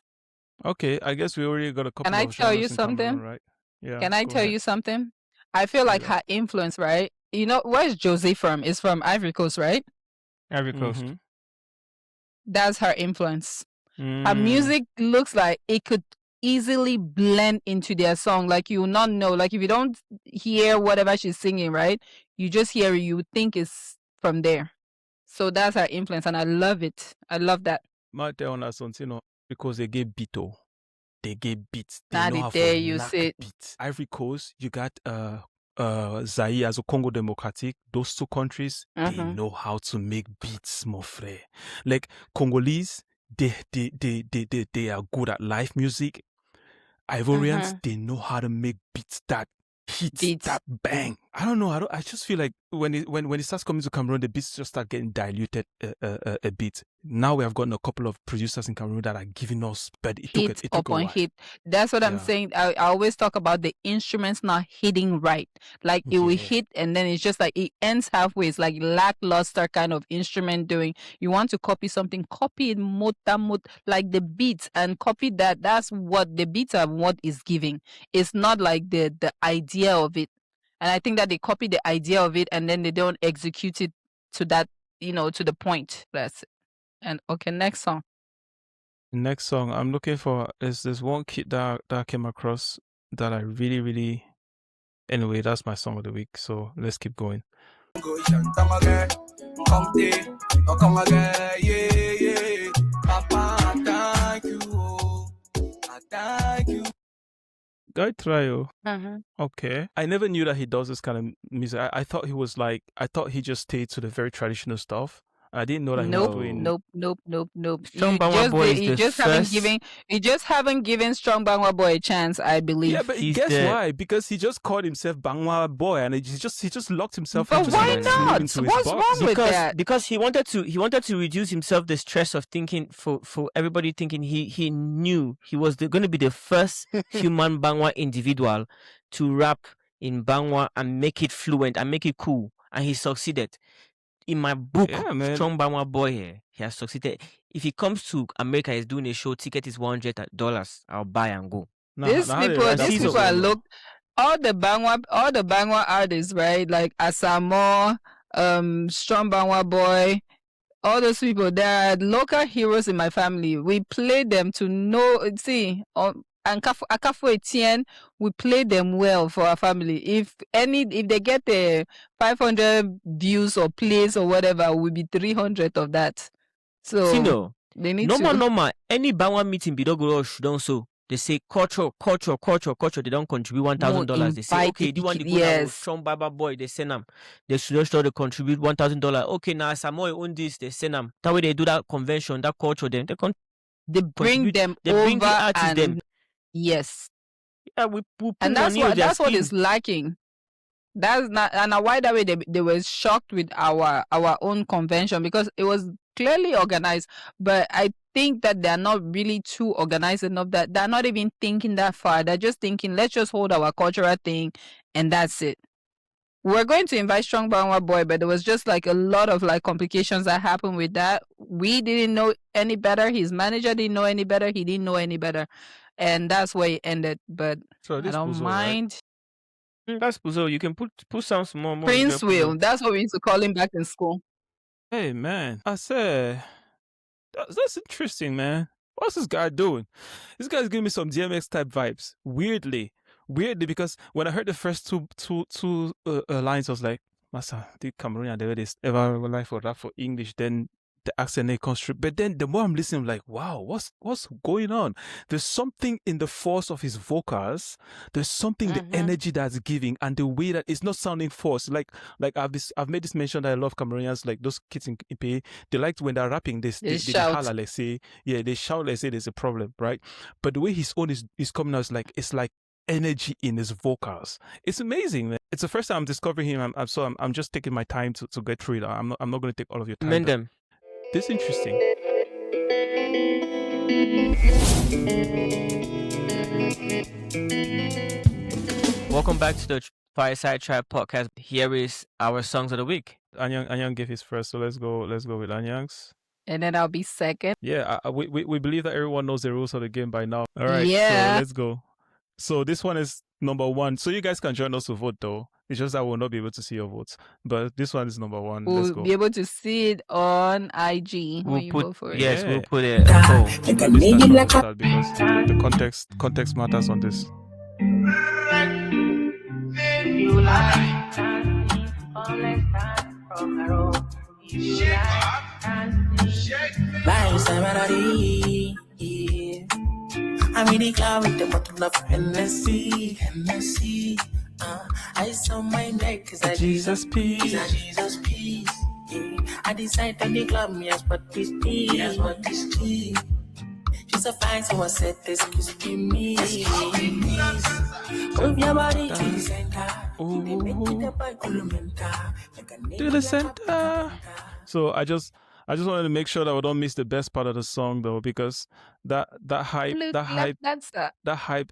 Speaker 3: Okay, I guess we already got a couple
Speaker 2: Can I
Speaker 3: of
Speaker 2: tell you
Speaker 3: genres in Cameroon,
Speaker 2: something?
Speaker 3: right? Yeah.
Speaker 2: Can I tell you something? I feel like her influence, right? You know, where's Josie from? It's from Ivory Coast, right?
Speaker 1: Ivory Coast.
Speaker 2: That's her influence. Her music looks like it could easily blend into their song. Like you will not know. Like if you don't hear whatever she's singing, right? You just hear it, you would think it's from there. So that's her influence, and I love it. I love that.
Speaker 3: Because they get beat. They get beats. They
Speaker 2: Now
Speaker 3: know how
Speaker 2: there
Speaker 3: to
Speaker 2: you
Speaker 3: knock
Speaker 2: sit.
Speaker 3: beats. Ivory Coast, you got Zaire as a Congo Democratic. Those two countries, they know how to make beats, mon frère. Like Congolese, they are good at live music. Ivorians, they know how to make beats that hit, that bang. I don't know. I just feel like when it starts coming to Cameroon, the beats just start getting diluted a bit. Now we have gotten a couple of producers in Cameroon that are giving us, but it took a while.
Speaker 2: Hit. That's what I'm saying. I always talk about the instruments not hitting right. Like it will hit and then it's just like it ends halfway. It's like lackluster kind of instrument doing. You want to copy something, copy it like the beats and copy that. That's what the beats are. What is giving. It's not like the idea of it. And I think that they copy the idea of it and then they don't execute it to that, to the point. That's it. And okay, next song.
Speaker 3: Next song I'm looking for is this one kid that I came across that I really, really... Anyway, that's my song of the week. So let's keep going. Guy Trio. Okay. I never knew that he does this kind of music. I thought he just stayed to the very traditional stuff. I didn't know that he was doing...
Speaker 2: Nope.
Speaker 1: Strong Bangwa Boy is the first...
Speaker 2: You just haven't given Strong Bangwa Boy a chance, I believe.
Speaker 3: Yeah, but guess why? Because he just called himself Bangwa Boy and he just locked himself
Speaker 2: but
Speaker 3: into
Speaker 2: why not?
Speaker 3: What's
Speaker 2: wrong with that?
Speaker 1: Because he wanted to reduce himself the stress of thinking for everybody thinking he knew he was going to be the first human Bangwa individual to rap in Bangwa and make it fluent and make it cool, and he succeeded. In my book, Strong Bangwa Boy here, he has succeeded. If he comes to America, he's doing a show, ticket is $100, I'll buy and go.
Speaker 2: These people are all the Bangwa artists, right? Like Asamo, Strong Bangwa Boy, all those people, there are local heroes in my family. We play them to know. See, and Akafo Etienne, we play them well for our family. If they get the 500 views or plays or whatever, will be 300 of that. So
Speaker 1: Tino,
Speaker 2: they need
Speaker 1: normal. Any Bangwa meeting, Bidogoro don't so. They say culture. They don't contribute $1,000. They say, okay, do you want to go now? Strong Baba boy, they send them. They should to contribute $1,000. Okay, now Samoy own this, they send them. That way they do that convention, that culture. Then
Speaker 2: they bring them
Speaker 1: they
Speaker 2: over
Speaker 1: bring the artists
Speaker 2: and
Speaker 1: them.
Speaker 2: Yes.
Speaker 1: Yeah, we put
Speaker 2: and that's what is lacking. That's not, and why that way they were shocked with our own convention, because it was clearly organized, but I think that they're not really too organized enough, that they're not even thinking that far. They're just thinking, let's just hold our cultural thing and that's it. We're going to invite Strong Bangwa Boy, but there was just like a lot of like complications that happened with that. We didn't know any better. His manager didn't know any better. He didn't know any better. And that's where it ended. But
Speaker 3: So
Speaker 2: I
Speaker 3: this
Speaker 2: don't
Speaker 3: Puzo,
Speaker 2: mind.
Speaker 3: right?
Speaker 1: That's Puzo. You can put some more.
Speaker 2: Prince Will. That's what we used to call him back in school.
Speaker 3: Hey man, I said that's interesting, man. What's this guy doing? This guy's giving me some DMX type vibes. Weirdly, because when I heard the first two lines, I was like, "Massa, the Cameroonian they this ever life for rap for English." Then the accent they construct, but then the more I'm listening, I'm like, "Wow, what's going on?" There's something in the force of his vocals. There's something the energy that's giving, and the way that it's not sounding forced. Like I've made this mention that I love Cameroonians, like those kids in Ipe. They like when they're rapping, they
Speaker 2: shout.
Speaker 3: holler, let's say, yeah, they shout, let's say there's a problem, right? But the way his own is coming out, it's like energy in his vocals. It's amazing, man. It's the first time I'm discovering him. I'm just taking my time to get through it. I'm not going to take all of your time.
Speaker 1: Mend them.
Speaker 3: This is interesting.
Speaker 1: Welcome back to the Fireside Tribe podcast. Here is our songs of the week.
Speaker 3: Anyang gave his first, so let's go with Anyang's.
Speaker 2: And then I'll be second.
Speaker 3: Yeah, we believe that everyone knows the rules of the game by now. All right,
Speaker 2: Yeah.
Speaker 3: so let's go. So this one is number one. So you guys can join us to vote though. It's just that we'll not be able to see your votes. But this one is number one. Let's
Speaker 2: We'll
Speaker 3: go.
Speaker 2: be able to see it on IG when you vote for it.
Speaker 1: Yes,
Speaker 3: Yeah.
Speaker 1: we'll put it. Oh.
Speaker 3: Because the context matters on this.
Speaker 5: I'm in the club with the bottle of Hennessy. I saw my neck is a
Speaker 3: Jesus peace.
Speaker 5: Yeah. I decided to the club, me as what this tea. She's a fine, so I said this could be me. Move your body to the center.
Speaker 3: To the center. So I just wanted to make sure that we don't miss the best part of the song though, because that hype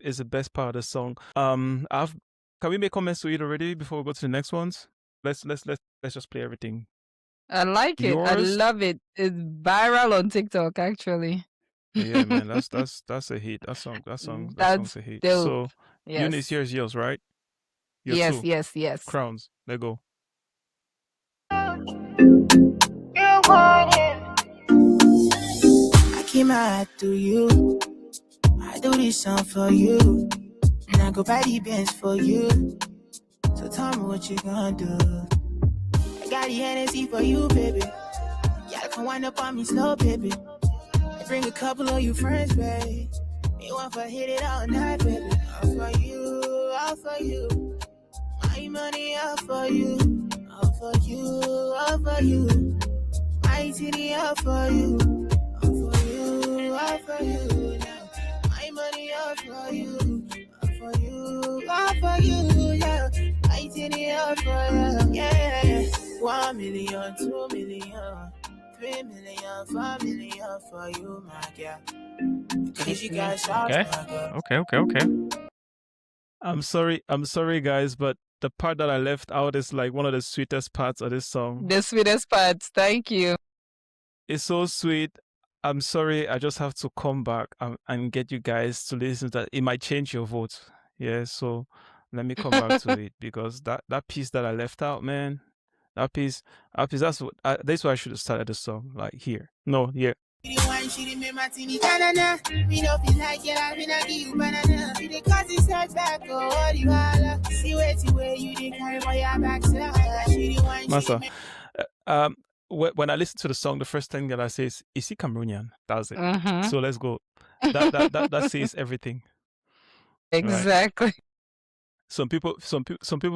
Speaker 3: is the best part of the song. Can we make comments to it already before we go to the next ones? Let's just play everything.
Speaker 2: I like it. I love it. It's viral on TikTok actually.
Speaker 3: Yeah, man, that's a hit. That song's a hit.
Speaker 2: Dope.
Speaker 3: So
Speaker 2: Yes.
Speaker 3: Eunice, here's yours, right?
Speaker 2: Yes,
Speaker 3: two.
Speaker 2: yes.
Speaker 3: Crowns. Let go.
Speaker 5: I keep my heart to you. I do this song for you. And I go buy the Benz for you. So tell me what you gonna do. I got the Hennessy for you, baby. Y'all can wind up on me slow, baby. I bring a couple of you friends, babe. You want to hit it all night, baby. All for you. My money all for you. All for you. My city all for you. All for you. Now, my money all for you. All for you, yeah. My city all for you, yeah. 1 million, 2 million. 3 million, 4 million for you, my girl. Cause you got shots,
Speaker 1: Okay.
Speaker 3: I'm sorry guys, but the part that I left out is like one of the sweetest parts of this song.
Speaker 2: The sweetest parts. Thank you.
Speaker 3: It's so sweet. I'm sorry, I just have to come back and get you guys to listen to that. It might change your vote. Yeah, so let me come back to it, because that piece that I left out, man, That piece. That's why I should have started the song like here. No, here.
Speaker 4: She the one, she the me martini canana. Me don't feel like it, I give you banana. She the cause it's hurt back, oh, what you holla. See where you did carry for your back, so she the one,
Speaker 3: Massa, when I listen to the song, the first thing that I say is he Cameroonian? That's it.
Speaker 2: Mhm.
Speaker 3: So let's go. That says everything.
Speaker 2: Exactly.
Speaker 3: Some people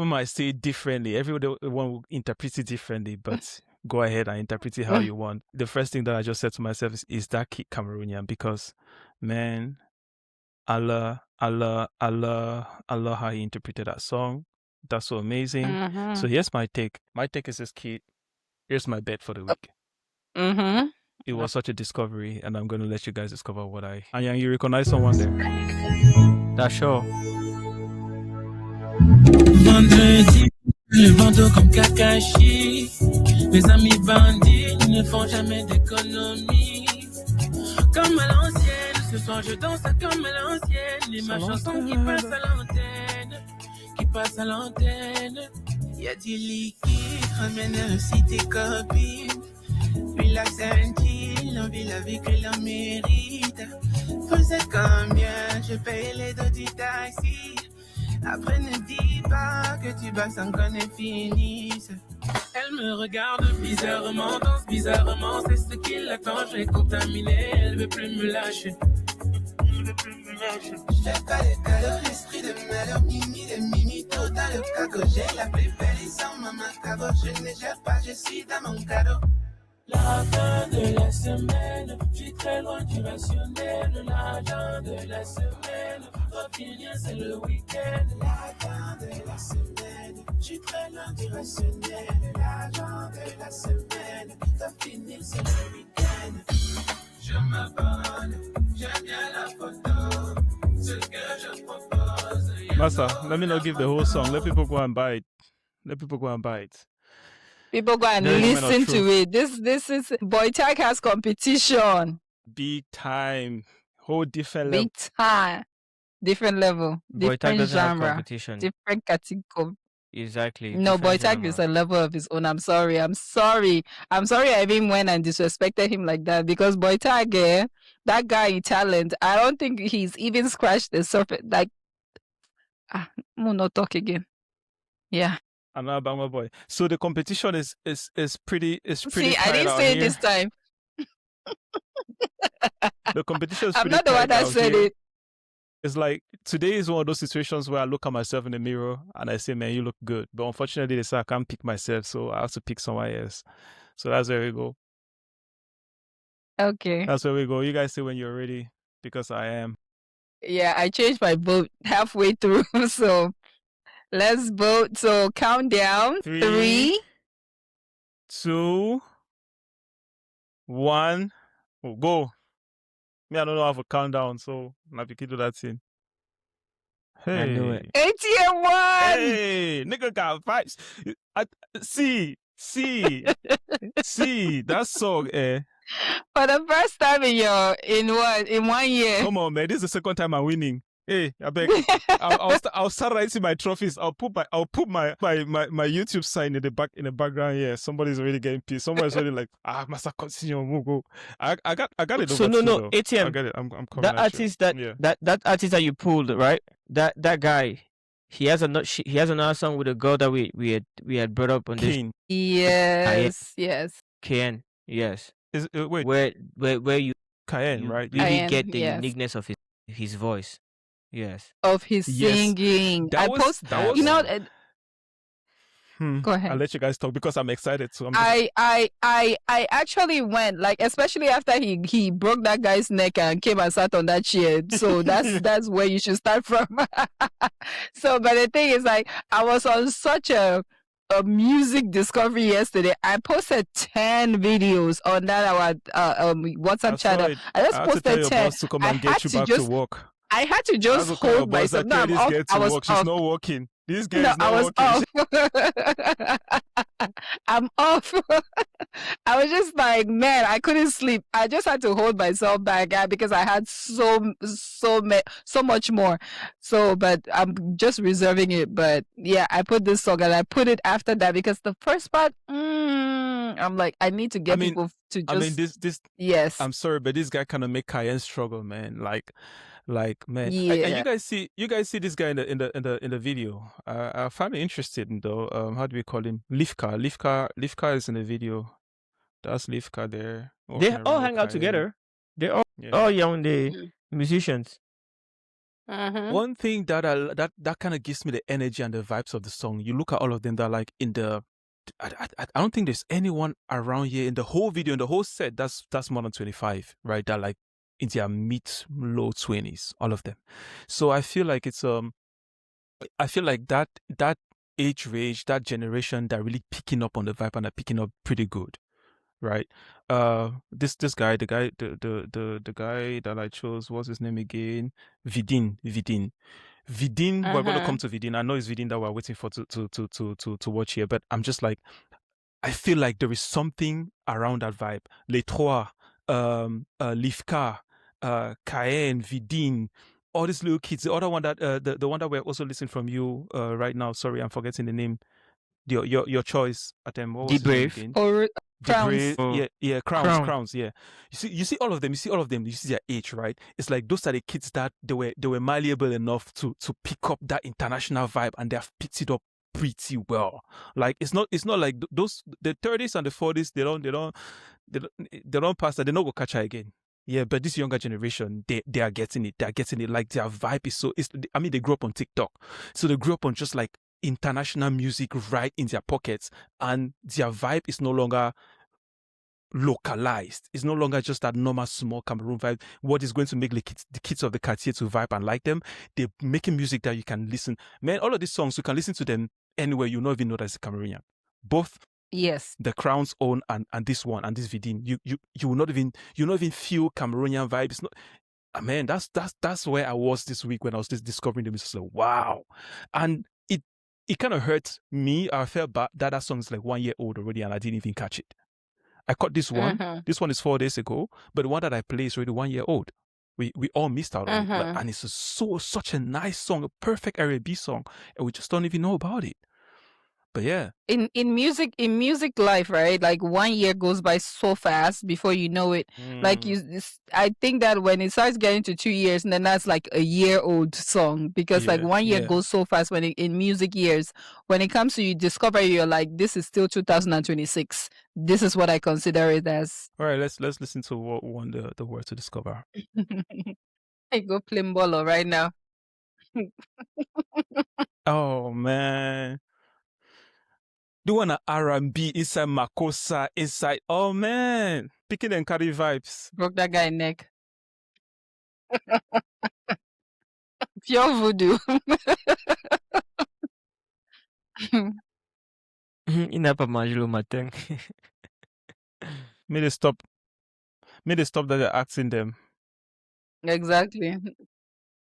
Speaker 3: might say it differently. Everyone will interpret it differently, but go ahead and interpret it how you want. The first thing that I just said to myself is that kid Cameroonian, because man, I love how he interpreted that song. That's so amazing.
Speaker 2: Mhm.
Speaker 3: So here's my take. My take is this kid. Here's my bet for the week.
Speaker 2: Mhm.
Speaker 3: It was such a discovery, and I'm going to let you guys discover what I... And you recognize someone there?
Speaker 1: That's sure.
Speaker 6: Vendredi, le bandeau comme Kakashi. Mes amis bandits ne font jamais d'économie. Comme à l'ancienne, ce soir je danse comme à l'ancienne. Et ma chanson qui passe à l'antenne, Y a du liquide, ramène aussi tes copines. Puis la scintille, l'envie la vie que l'on mérite. Vous êtes combien, je paye les dos du taxi. Après ne dis pas que tu bats sans qu'on ait fini. Elle me regarde bizarrement, danse bizarrement. C'est ce qui l'attend, je l'ai contaminé. Elle veut plus me lâcher. Je fais pas les cadeaux, l'esprit de malheur, mimi total. Caco, j'ai la plus belle, ils sont maman cadeau. Je ne gère pas, je suis dans mon cadeau. La fin de la semaine, je suis très loin du rationnel. L'argent de la semaine, va finir, c'est le week-end. La fin de la semaine, je suis très loin du rationnel. L'argent de la semaine, va finir, c'est le week-end. Je m'abonne, j'aime bien la photo, ce que je propose.
Speaker 3: Massa, let me not give the whole song. Let people go and buy it.
Speaker 2: People go and
Speaker 3: There is a moment of
Speaker 2: listen to
Speaker 3: truth.
Speaker 2: it. This is Boy Tag has competition.
Speaker 3: Big time. Whole different level.
Speaker 2: Big time. Different level.
Speaker 1: Boy Tag
Speaker 2: Different
Speaker 1: doesn't have
Speaker 2: genre.
Speaker 1: competition.
Speaker 2: Different category.
Speaker 1: Exactly.
Speaker 2: No,
Speaker 1: different
Speaker 2: Boy Tag
Speaker 1: genre.
Speaker 2: is a level of his own. I'm sorry I even went and disrespected him like that, because Boy Tag, that guy in talent, I don't think he's even scratched the surface. Like, I'm not talk again. Yeah.
Speaker 3: Another Bama boy. So the competition is pretty
Speaker 2: See, I
Speaker 3: tight
Speaker 2: didn't
Speaker 3: out
Speaker 2: say it
Speaker 3: here.
Speaker 2: this time.
Speaker 3: The competition is
Speaker 2: I'm
Speaker 3: pretty
Speaker 2: not the one
Speaker 3: tight
Speaker 2: that
Speaker 3: out
Speaker 2: said
Speaker 3: here.
Speaker 2: it.
Speaker 3: It's like today is one of those situations where I look at myself in the mirror and I say, man, you look good. But unfortunately, they say I can't pick myself, so I have to pick someone else. So that's where we go.
Speaker 2: Okay.
Speaker 3: That's where we go. You guys say when you're ready, because I am.
Speaker 2: Yeah, I changed my vote halfway through. So let's vote. So count down. 3.
Speaker 3: 2, 1, go. Me, I don't know how to count down, so now you can do that thing. Hey.
Speaker 1: I knew it.
Speaker 2: ATM 1.
Speaker 3: Hey, nigga got vibes. See, that song,
Speaker 2: For the first time in 1 year.
Speaker 3: Come on, man. This is the second time I'm winning. Hey, I beg. I'll start writing my trophies. I'll put my YouTube sign in the background here. Somebody's already getting pissed. Someone's already like, must I continue? We'll go. I got it.
Speaker 1: So
Speaker 3: over
Speaker 1: no,
Speaker 3: too, though.
Speaker 1: ATM.
Speaker 3: I got it. I'm coming.
Speaker 1: That
Speaker 3: at
Speaker 1: artist
Speaker 3: you.
Speaker 1: that artist that you pulled, right? That guy, he has another song with a girl that we had brought up on this.
Speaker 3: Kane.
Speaker 2: Yes.
Speaker 1: Cayenne, yes.
Speaker 3: Wait,
Speaker 1: Where you
Speaker 3: Cayenne, right?
Speaker 1: really
Speaker 2: Cayenne,
Speaker 1: get the
Speaker 2: yes.
Speaker 1: uniqueness of his voice. Yes.
Speaker 2: Of his
Speaker 3: Yes.
Speaker 2: singing.
Speaker 3: That was-
Speaker 2: you know, Go ahead.
Speaker 3: I'll let you guys talk because I'm excited too.
Speaker 2: I actually went, like, especially after he broke that guy's neck and came and sat on that chair. So that's where you should start from. So, but the thing is, like, I was on such a music discovery yesterday. I posted 10 videos on that our WhatsApp channel. I just
Speaker 3: have to tell
Speaker 2: posted
Speaker 3: your
Speaker 2: 10.
Speaker 3: boss to come
Speaker 2: I
Speaker 3: and get
Speaker 2: had
Speaker 3: you
Speaker 2: to
Speaker 3: back
Speaker 2: just
Speaker 3: to work.
Speaker 2: I had to just
Speaker 3: That's what your
Speaker 2: hold
Speaker 3: boss
Speaker 2: myself.
Speaker 3: like,
Speaker 2: No,
Speaker 3: tell
Speaker 2: I'm
Speaker 3: this
Speaker 2: off.
Speaker 3: girl
Speaker 2: I
Speaker 3: to
Speaker 2: was
Speaker 3: work. She's
Speaker 2: off.
Speaker 3: not working. This girl
Speaker 2: No,
Speaker 3: is not
Speaker 2: I was
Speaker 3: working.
Speaker 2: off. I'm off. I was was just like, man, I couldn't sleep. I just had to hold myself back because I had so much more. So, but I'm just reserving it. But yeah, I put this song and I put it after that because the first part, I'm like, I need to get people to just.
Speaker 3: this.
Speaker 2: Yes.
Speaker 3: I'm sorry, but this guy kind of make Cayenne struggle, man. Like man.
Speaker 2: Yeah.
Speaker 3: And you guys see this guy in the video. I found it interesting though. How do we call him? Livka is in the video. That's Livka there.
Speaker 1: They all hang out together. They're all Yaoundé musicians.
Speaker 3: One thing that kind of gives me the energy and the vibes of the song. You look at all of them. They're like in the. I don't think there's anyone around here in the whole video, in the whole set. That's more than 25, right? They're like in their mid-low 20s, all of them. So I feel like it's I feel like that age range, that generation, they're really picking up on the vibe and they're picking up pretty good, right? This guy, the guy that I chose, what's his name again? Vidin. We're going to come to Vidin. I know it's Vidin that we're waiting for to watch here, but I'm just like, I feel like there is something around that vibe. Les Trois, Livka, Cayenne, Vidin, all these little kids. The other one that the one that we're also listening from you right now. Sorry, I'm forgetting the name. Your choice at them. What was
Speaker 1: Brave
Speaker 2: or Crowns.
Speaker 3: Yeah, Crowns. Yeah, you see all of them. You see their age, right? It's like those are the kids that they were malleable enough to pick up that international vibe, and they have picked it up pretty well. Like it's not like those the 30s and the 40s. They don't pass that. They don't go catch her again. Yeah, but this younger generation, they are getting it. They're getting it. Like their vibe is so. They grew up on TikTok, so they grew up on just like international music right in their pockets, and their vibe is no longer localized. It's no longer just that normal small Cameroon vibe. What is going to make the kids of the quartier to vibe and like them? They're making music that you can listen. Man, all of these songs you can listen to them anywhere. You don't even know that's a Cameroonian. Both.
Speaker 2: Yes.
Speaker 3: The Crown's own and this one and this Vidin. You will not even feel Cameroonian vibe. It's not. Man, that's where I was this week when I was just discovering the music. Like, wow, and it kind of hurt me. I felt bad that song is like 1 year old already and I didn't even catch it. I caught this one. This one is 4 days ago, but the one that I play is already 1 year old. We all missed out on it. Like, and it's such a nice song, a perfect R&B song, and we just don't even know about it. But yeah,
Speaker 2: in music life, right? Like 1 year goes by so fast before you know it. Like I think that when it starts getting to 2 years, and then that's like a year-old song because like 1 year goes so fast when in music years. When it comes to you discover, you're like, this is still 2026. This is what I consider it as.
Speaker 3: All right, let's listen to what won the word to discover.
Speaker 2: I go play Mbolo right now.
Speaker 3: Oh man. Doing an R&B inside Makossa, inside, oh man, picking and carry vibes.
Speaker 2: Broke that guy neck. Pure voodoo.
Speaker 1: Il n'a pas mangé le matin.
Speaker 3: May they stop that they're asking them.
Speaker 2: Exactly.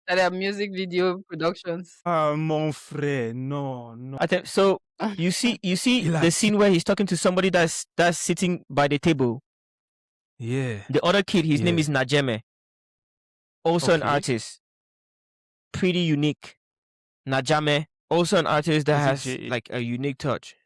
Speaker 2: That are music video productions.
Speaker 3: Ah, mon frère, no.
Speaker 1: So you see the scene where he's talking to somebody that's sitting by the table.
Speaker 3: Yeah.
Speaker 1: The other kid, his name is Najeme. Also an artist. Pretty unique. Najame, also an artist that has like a unique touch.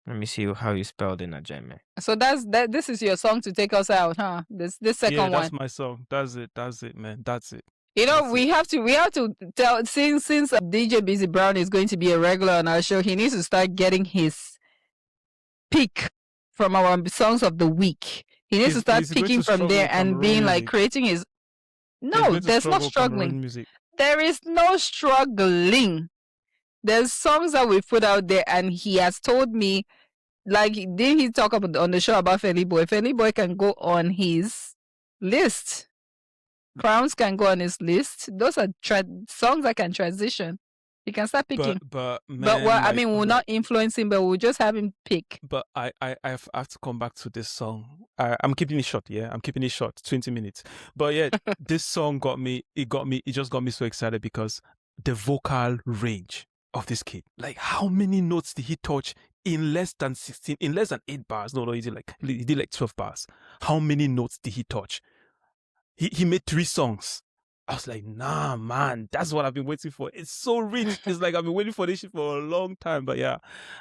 Speaker 1: Let me see how you spell the Najeme.
Speaker 2: So this is your song to take us out, huh? This second one.
Speaker 3: Yeah, that's my song. That's it, man. That's it.
Speaker 2: You know, we have to tell since DJ Busy Brown is going to be a regular on our show, he needs to start getting his pick from our songs of the week. He needs to start picking from there and being like creating his. No, there's no struggling. There is no struggling. There's songs that we put out there, and he has told me, like, did he talk about on the show about Feli Boy? Feli Boy can go on his list. Crowns can go on his list. Those are songs that can transition. He can start picking.
Speaker 3: But
Speaker 2: we'll not influence him, but we'll just have him pick.
Speaker 3: But I have to come back to this song. I'm keeping it short, yeah. I'm keeping it short, 20 minutes. But yeah, this song it just got me so excited because the vocal range of this kid. Like, how many notes did he touch in less than 8 bars. No, he did like 12 bars. How many notes did he touch? He made 3 songs. I was like, nah, man, that's what I've been waiting for. It's so rich. It's like I've been waiting for this shit for a long time. But yeah,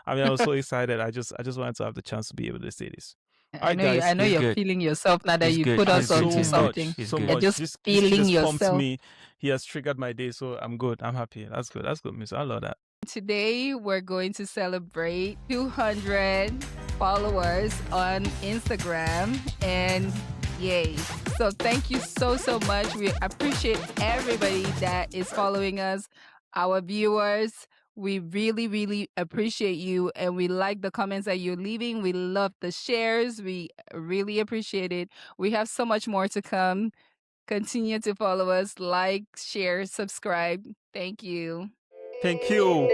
Speaker 3: I mean, I was so excited. I just wanted to have the chance to be able to say this.
Speaker 2: I know,
Speaker 3: guys,
Speaker 2: I know
Speaker 1: he's
Speaker 2: you're
Speaker 1: good.
Speaker 2: feeling yourself now that
Speaker 1: He's
Speaker 2: you
Speaker 1: good.
Speaker 2: put
Speaker 1: He's
Speaker 2: us
Speaker 1: good.
Speaker 2: onto
Speaker 1: He's
Speaker 2: something.
Speaker 1: He's
Speaker 3: so
Speaker 1: good.
Speaker 2: You're
Speaker 3: much.
Speaker 2: just
Speaker 3: This
Speaker 2: feeling
Speaker 3: kid has pumped
Speaker 2: yourself.
Speaker 3: me. He has triggered my day, so I'm good. I'm happy. That's good. That's good, miss. I love that.
Speaker 2: Today, we're going to celebrate 200 followers on Instagram, and yay. So thank you so much. We appreciate everybody that is following us, our viewers. We really appreciate you, and we like the comments that you're leaving. We love the shares. We really appreciate it. We have so much more to come. Continue to follow us, like, share, subscribe. Thank you.
Speaker 3: Thank you.